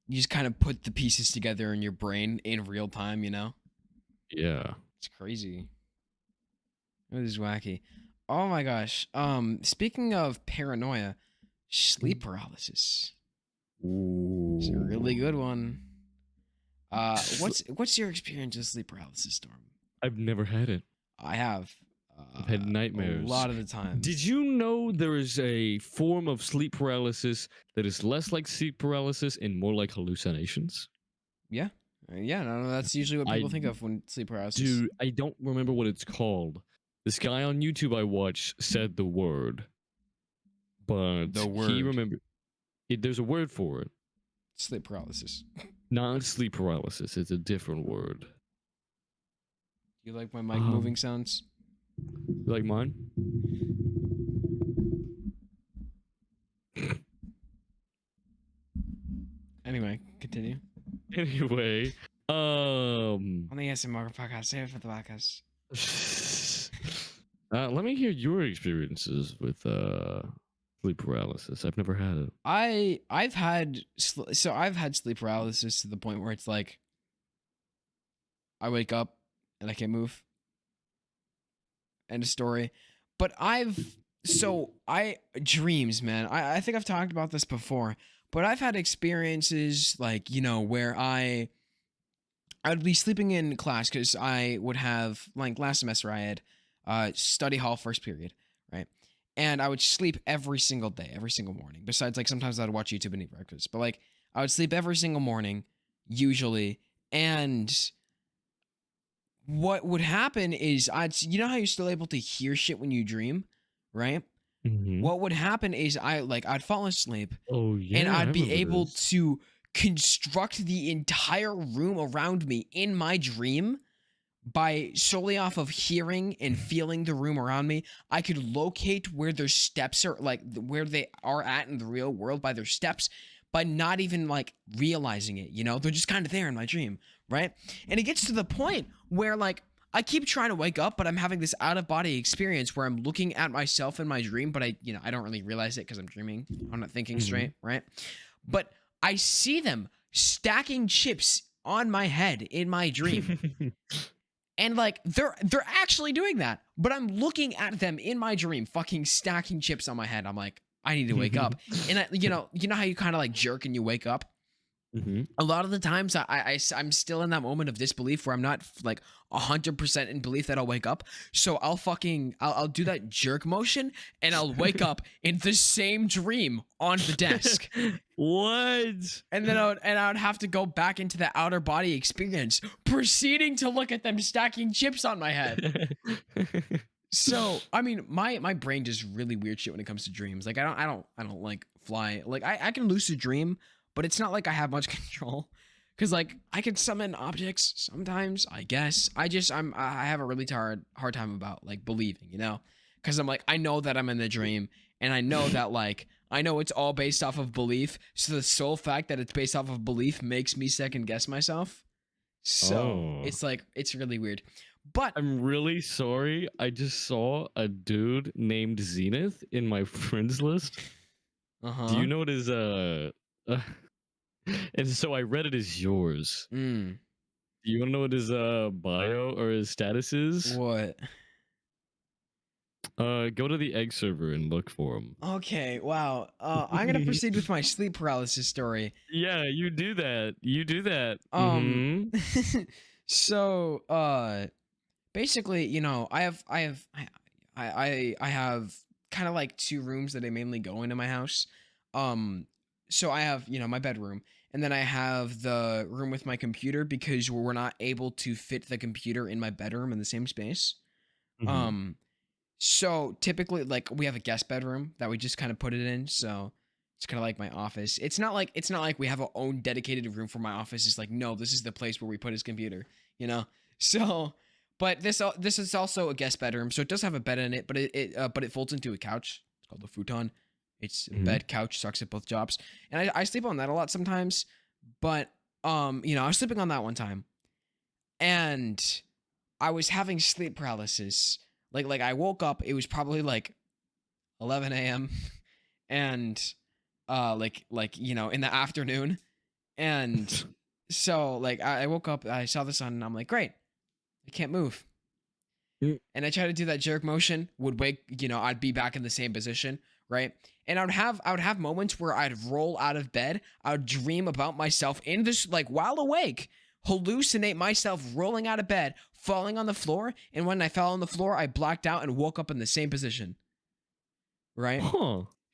you just kind of put the pieces together in your brain in real time, you know? Yeah. It's crazy. It is wacky. Oh my gosh. Speaking of paranoia, sleep paralysis. Ooh. It's a really good one. What's your experience with sleep paralysis, Storm? I've never had it. I have. I've had nightmares. A lot of the time. Did you know there is a form of sleep paralysis that is less like sleep paralysis and more like hallucinations? Yeah. Yeah, no, that's usually what people think of when sleep paralysis. Dude, I don't remember what it's called. This guy on YouTube I watched said the word. But he remembered. There's a word for it. Sleep paralysis. Not sleep paralysis. It's a different word. You like my mic moving sounds? You like mine? Anyway, continue. Anyway, On the ASMR podcast, save it for the podcast. let me hear your experiences with sleep paralysis. I've never had it. I've had sleep paralysis to the point where it's like I wake up and I can't move. End of story. But dreams, man. I think I've talked about this before, but I've had experiences like, you know, where I would be sleeping in class because I would have, like last semester I had study hall first period, right? And I would sleep every single day, every single morning. Besides, like, sometimes I'd watch YouTube and eat breakfast. But, like, I would sleep every single morning, usually. And what would happen is you know how you're still able to hear shit when you dream, right? Mm-hmm. What would happen is I'd fall asleep. Oh, yeah. And I'd be able to construct the entire room around me in my dream by solely off of hearing and feeling the room around me. I could locate where their steps are, like where they are at in the real world by their steps, by not even like realizing it, you know? They're just kind of there in my dream, right? And it gets to the point where like I keep trying to wake up, but I'm having this out of body experience where I'm looking at myself in my dream, but I don't really realize it because I'm dreaming. I'm not thinking straight, right? But I see them stacking chips on my head in my dream. And like they're actually doing that, but I'm looking at them in my dream, fucking stacking chips on my head. I'm like, I need to wake up. And you know how you kind of like jerk and you wake up. A lot of the times I'm still in that moment of disbelief where I'm not like 100% in belief that I'll wake up. So I'll do that jerk motion and I'll wake up in the same dream on the desk. What? And then I would have to go back into the outer body experience, proceeding to look at them stacking chips on my head. So, I mean, my brain does really weird shit when it comes to dreams. Like I don't like fly. Like I can lucid dream, but it's not like I have much control. Cause like I can summon objects sometimes, I guess. I have a really hard time about like believing, you know? Cause I'm like, I know that I'm in the dream, and I know that like I know it's all based off of belief. So the sole fact that it's based off of belief makes me second guess myself. So it's like it's really weird. But I'm really sorry. I just saw a dude named Zenith in my friends list. Do you know what his and so I read it as yours. Do you want to know what his bio or his status is? What? Go to the egg server and look for him. Okay, wow. I'm gonna proceed with my sleep paralysis story. Yeah, you do that. You do that. So basically, you know, I have kind of like two rooms that I mainly go into my house. So I have, you know, my bedroom, and then I have the room with my computer because we're not able to fit the computer in my bedroom in the same space. So typically, like, we have a guest bedroom that we just kind of put it in. So it's kind of like my office. It's not like we have our own dedicated room for my office. It's like, no, this is the place where we put his computer, you know? So, but this is also a guest bedroom. So it does have a bed in it, but it folds into a couch. It's called a futon. It's bed, couch, sucks at both jobs. And I sleep on that a lot sometimes. But, you know, I was sleeping on that one time, and I was having sleep paralysis. Like I woke up, it was probably like 11 a.m. and like you know, in the afternoon. And so like I woke up, I saw the sun, and I'm like, great, I can't move. And I tried to do that jerk motion, would wake, you know, I'd be back in the same position, right? And I would have moments where I'd roll out of bed, I would dream about myself in this, like, while awake, hallucinate myself rolling out of bed, falling on the floor, and when I fell on the floor, I blacked out and woke up in the same position. Right?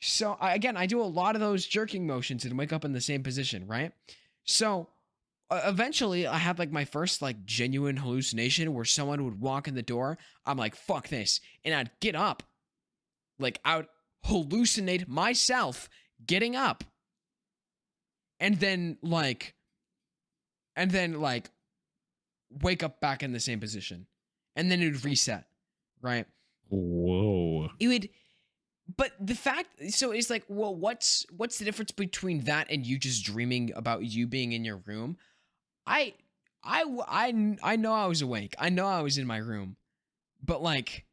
So I do a lot of those jerking motions and wake up in the same position, right? So eventually I had like my first like genuine hallucination where someone would walk in the door. I'm like, fuck this. And I'd get up. Like I would hallucinate myself getting up. And then like wake up back in the same position. And then it would reset, right? Whoa. It would, but the fact, so it's like, well, what's the difference between that and you just dreaming about you being in your room? I know I was awake. I know I was in my room, but like,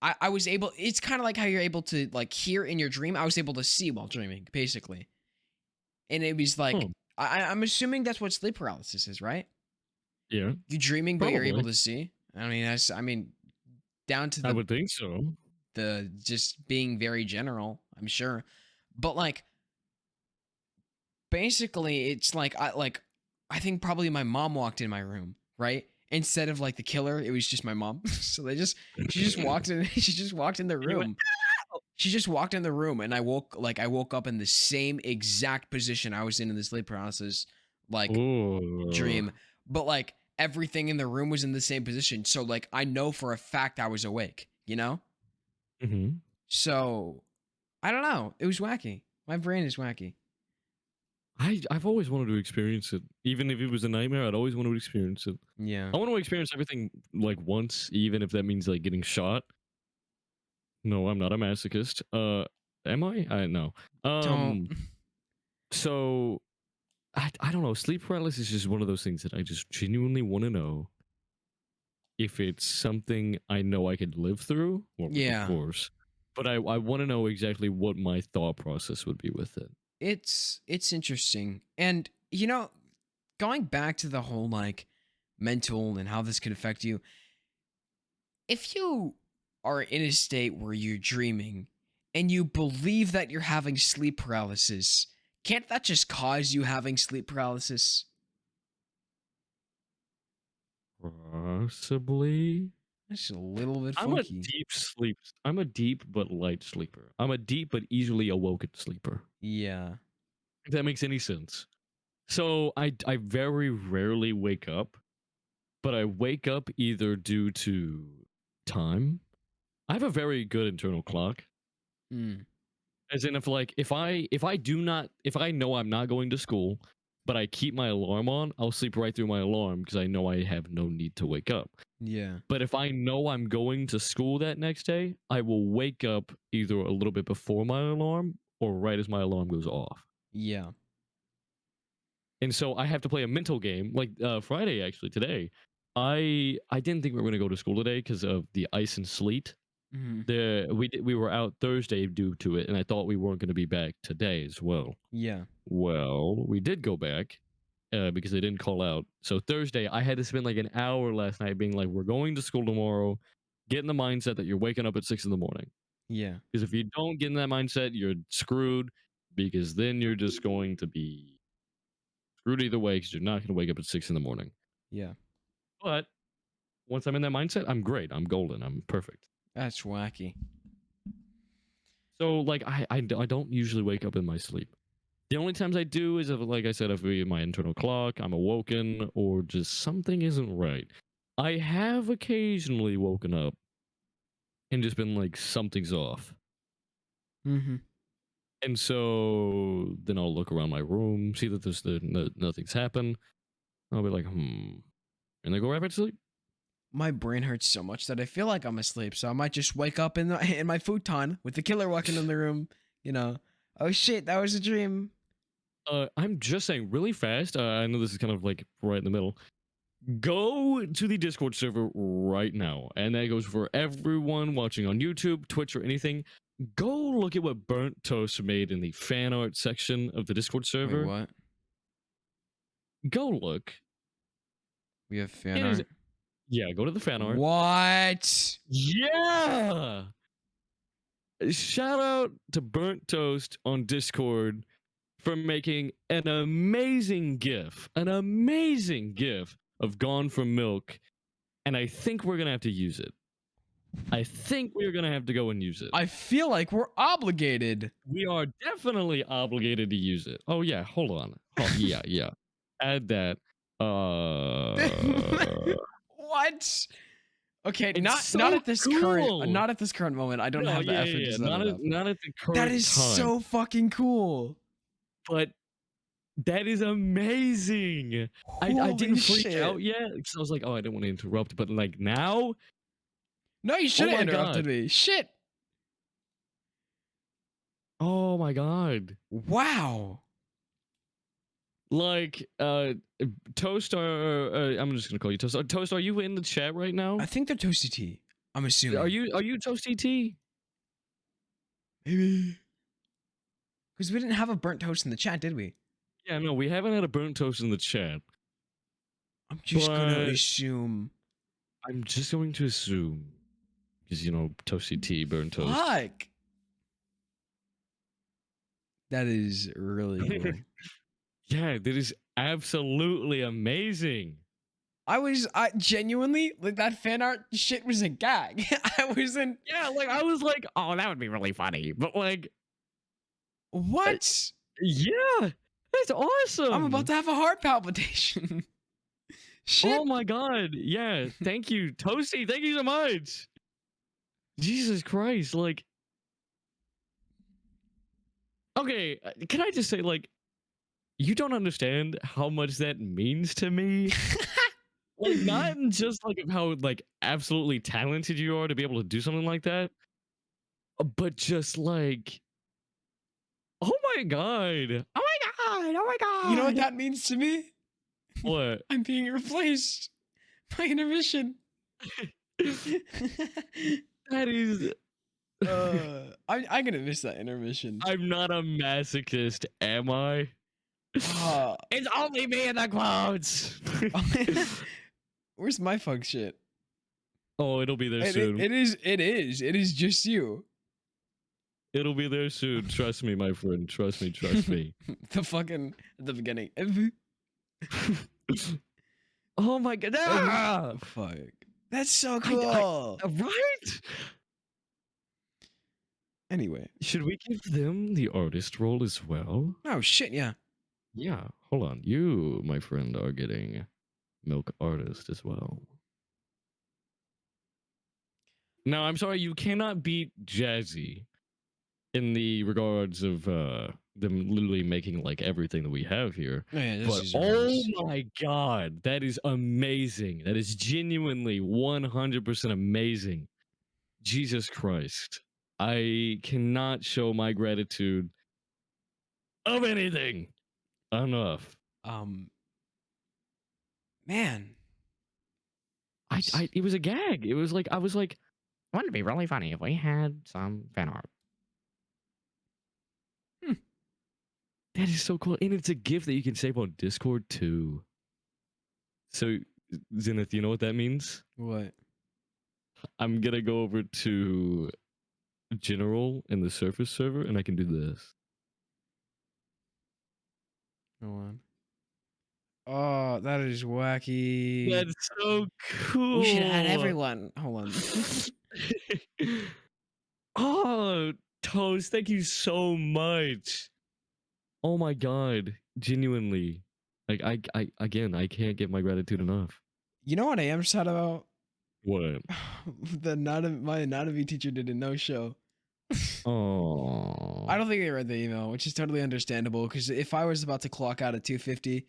I was able, it's kind of like how you're able to like hear in your dream. I was able to see while dreaming, basically. And it was like, I'm assuming that's what sleep paralysis is, right? Yeah. You dreaming, but you're able to see. I mean, down to the, I would think so. The just being very general, I'm sure, but like, basically, it's like I think probably my mom walked in my room, right? Instead of like the killer, it was just my mom. So she just walked in. She just walked in the room. She just walked in the room, and I woke up in the same exact position I was in the sleep paralysis like dream, but like everything in the room was in the same position. So like I know for a fact I was awake, you know? So I don't know. It was wacky. My brain is wacky. I've always wanted to experience it. Even if it was a nightmare, I'd always want to experience it. Yeah. I want to experience everything like once, even if that means like getting shot. No, I'm not a masochist. Am I? I no. Don't. So I don't know. Sleep paralysis is just one of those things that I just genuinely want to know if it's something I know I could live through. Well, Yeah. of course. But I want to know exactly what my thought process would be with it. it's interesting. And going back to the whole like mental and how this could affect you, if you are in a state where you're dreaming and you believe that you're having sleep paralysis, can't that just cause you having sleep paralysis? Possibly. That's a little bit I'm a funky. deep sleep. I'm a deep but light sleeper. I'm a deep but easily awoken sleeper. Yeah. If that makes any sense. So I very rarely wake up, but I wake up either due to time. I have a very good internal clock. Mm, As in if I know I'm not going to school, but I keep my alarm on, I'll sleep right through my alarm because I know I have no need to wake up. yeah. But if I know I'm going to school that next day, I will wake up either a little bit before my alarm or right as my alarm goes off. Yeah. And so I have to play a mental game. Like Friday, actually, today, I didn't think we were going to go to school today because of the ice and sleet. Hmm. We were out Thursday due to it, and I thought we weren't going to be back today as well. Yeah. Well, we did go back because they didn't call out. So Thursday, I had to spend like an hour last night being like, "We're going to school tomorrow." Get in the mindset that you're waking up at 6 in the morning. Yeah. Because if you don't get in that mindset, you're screwed. Because then you're just going to be screwed either way. Because you're not going to wake up at 6 in the morning. Yeah. But once I'm in that mindset, I'm great. I'm golden. I'm perfect. That's wacky. So like I don't usually wake up in my sleep. The only times I do is if, like I said, if we my internal clock, I'm awoken, or just something isn't right. I have occasionally woken up and just been like, something's off. Mm-hmm. And so then I'll look around my room, see that nothing's happened. I'll be like, and then go right back to sleep. My brain hurts so much that I feel like I'm asleep, so I might just wake up in in my futon with the killer walking in the room. Oh shit, that was a dream. I'm just saying really fast. I know this is kind of like right in the middle. Go to the Discord server right now, and that goes for everyone watching on YouTube, Twitch, or anything. Go look at what Burnt Toast made in the fan art section of the Discord Wait, server. what? Go look. We have fan It is, art. yeah, go to the fan art. What? Yeah. Shout out to Burnt Toast on Discord for making an amazing GIF of Gone from Milk, and I think we're gonna have to use it. I think we're gonna have to go and use it. I feel like we're obligated. We are definitely obligated to use it. Oh yeah, hold on. Oh yeah. Add that. What? Okay, It's not so not at this current cool. not at this current moment. I don't No, have the effort to set it up. not at the current That is time. so fucking cool. But that is amazing. I Holy didn't freak shit. out yet because I was like, oh, I didn't want to interrupt. But like now, No, you should have my interrupted God. me. Shit. Oh my God. Wow. Like, Toast, I'm just gonna call you Toast. Toast, are you in the chat right now? I think they're toasty tea. I'm assuming. Are you Toasty T? Maybe. Because we didn't have a burnt toast in the chat, did we? Yeah, no, we haven't had a burnt toast in the chat. I'm just gonna But- assume. I'm just going to assume, because Toasty T, burnt toast. Fuck. That is really cool. Yeah, that is absolutely amazing. I genuinely, like, that fan art shit was a gag. I wasn't. Yeah, like I was like, oh, that would be really funny, but like, What? yeah, that's awesome. I'm about to have a heart palpitation. Shit. Oh my God, yeah, thank you, Toasty, thank you so much. Jesus Christ, like, okay, can I just say, like, you don't understand how much that means to me. Like, not just like of how like absolutely talented you are to be able to do something like that, but just like, oh my God, oh my God, oh my God. You know what that means to me? What? I'm being replaced by intermission. That is I'm gonna miss that intermission. I'm not a masochist, am I? Ah. It's only me in the clouds. Where's my fuck shit? Oh, it'll be there soon. It is just you. It'll be there soon. Trust me, my friend. Trust me. Trust me. The fucking at the beginning. Oh my god! Ah! Fuck. That's so cool. Right? Anyway. Should we give them the artist role as well? Oh shit, yeah. Yeah. Hold on. You, my friend, are getting Milk Artist as well. No, I'm sorry. You cannot beat Jazzy in the regards of them literally making like everything that we have here. Oh, yeah, But oh my god, that is amazing. That is genuinely 100% amazing. Jesus Christ. I cannot show my gratitude of anything enough. Man. It was a gag. It was like I was like, wouldn't it be really funny if we had some fan art? That is so cool. And it's a GIF that you can save on Discord too. So, Zenith, you know what that means? What? I'm going to go over to General in the Surface server and I can do this. Go on. Oh, that is wacky. That's so cool. We should add everyone. Hold on. Oh, Toast, thank you so much. Oh my god, genuinely. Like I again, I can't get my gratitude enough. You know what I am sad about? What? My anatomy teacher did a no-show. Oh. I don't think they read the email, which is totally understandable. Because if I was about to clock out at 2:50,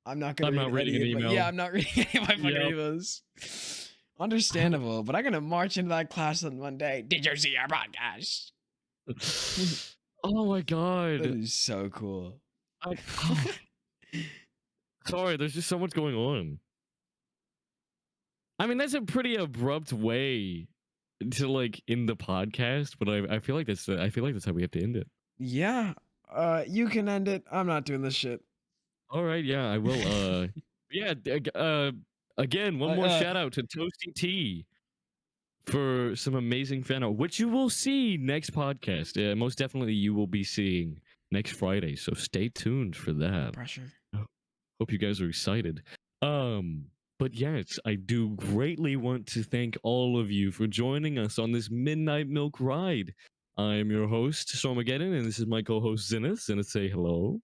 I'm not reading an email. Yeah, I'm not reading any of my fucking emails. Understandable, but I'm gonna march into that class on Monday. Did you see our podcast? Oh my god, that is so cool. Sorry, there's just so much going on. I mean, that's a pretty abrupt way to like end the podcast, but I feel like that's how we have to end it. Yeah, you can end it. I'm not doing this shit. All right, yeah, I will. Yeah, again, one more shout out to Toasty T for some amazing fan art, which you will see next podcast. Most definitely, you will be seeing next Friday. So stay tuned for that. Pressure. Hope you guys are excited. But yes, I do greatly want to thank all of you for joining us on this Midnight Milk ride. I am your host, Stormageddon, and this is my co-host Zenith. Zenith, say hello.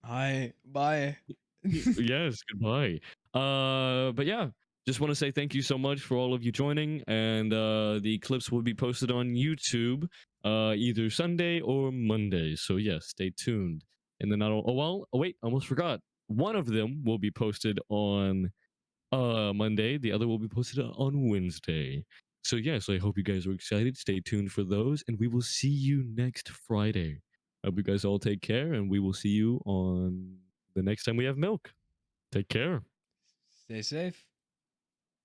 Hi. Bye. Yes, goodbye. But yeah, just want to say thank you so much for all of you joining, and the clips will be posted on YouTube either Sunday or Monday. So yes, stay tuned. And then wait, almost forgot. One of them will be posted on Monday. The other will be posted on Wednesday. So yes, I hope you guys are excited. Stay tuned for those, and we will see you next Friday. I hope you guys all take care, and we will see you on the next time we have milk. Take care. Stay safe.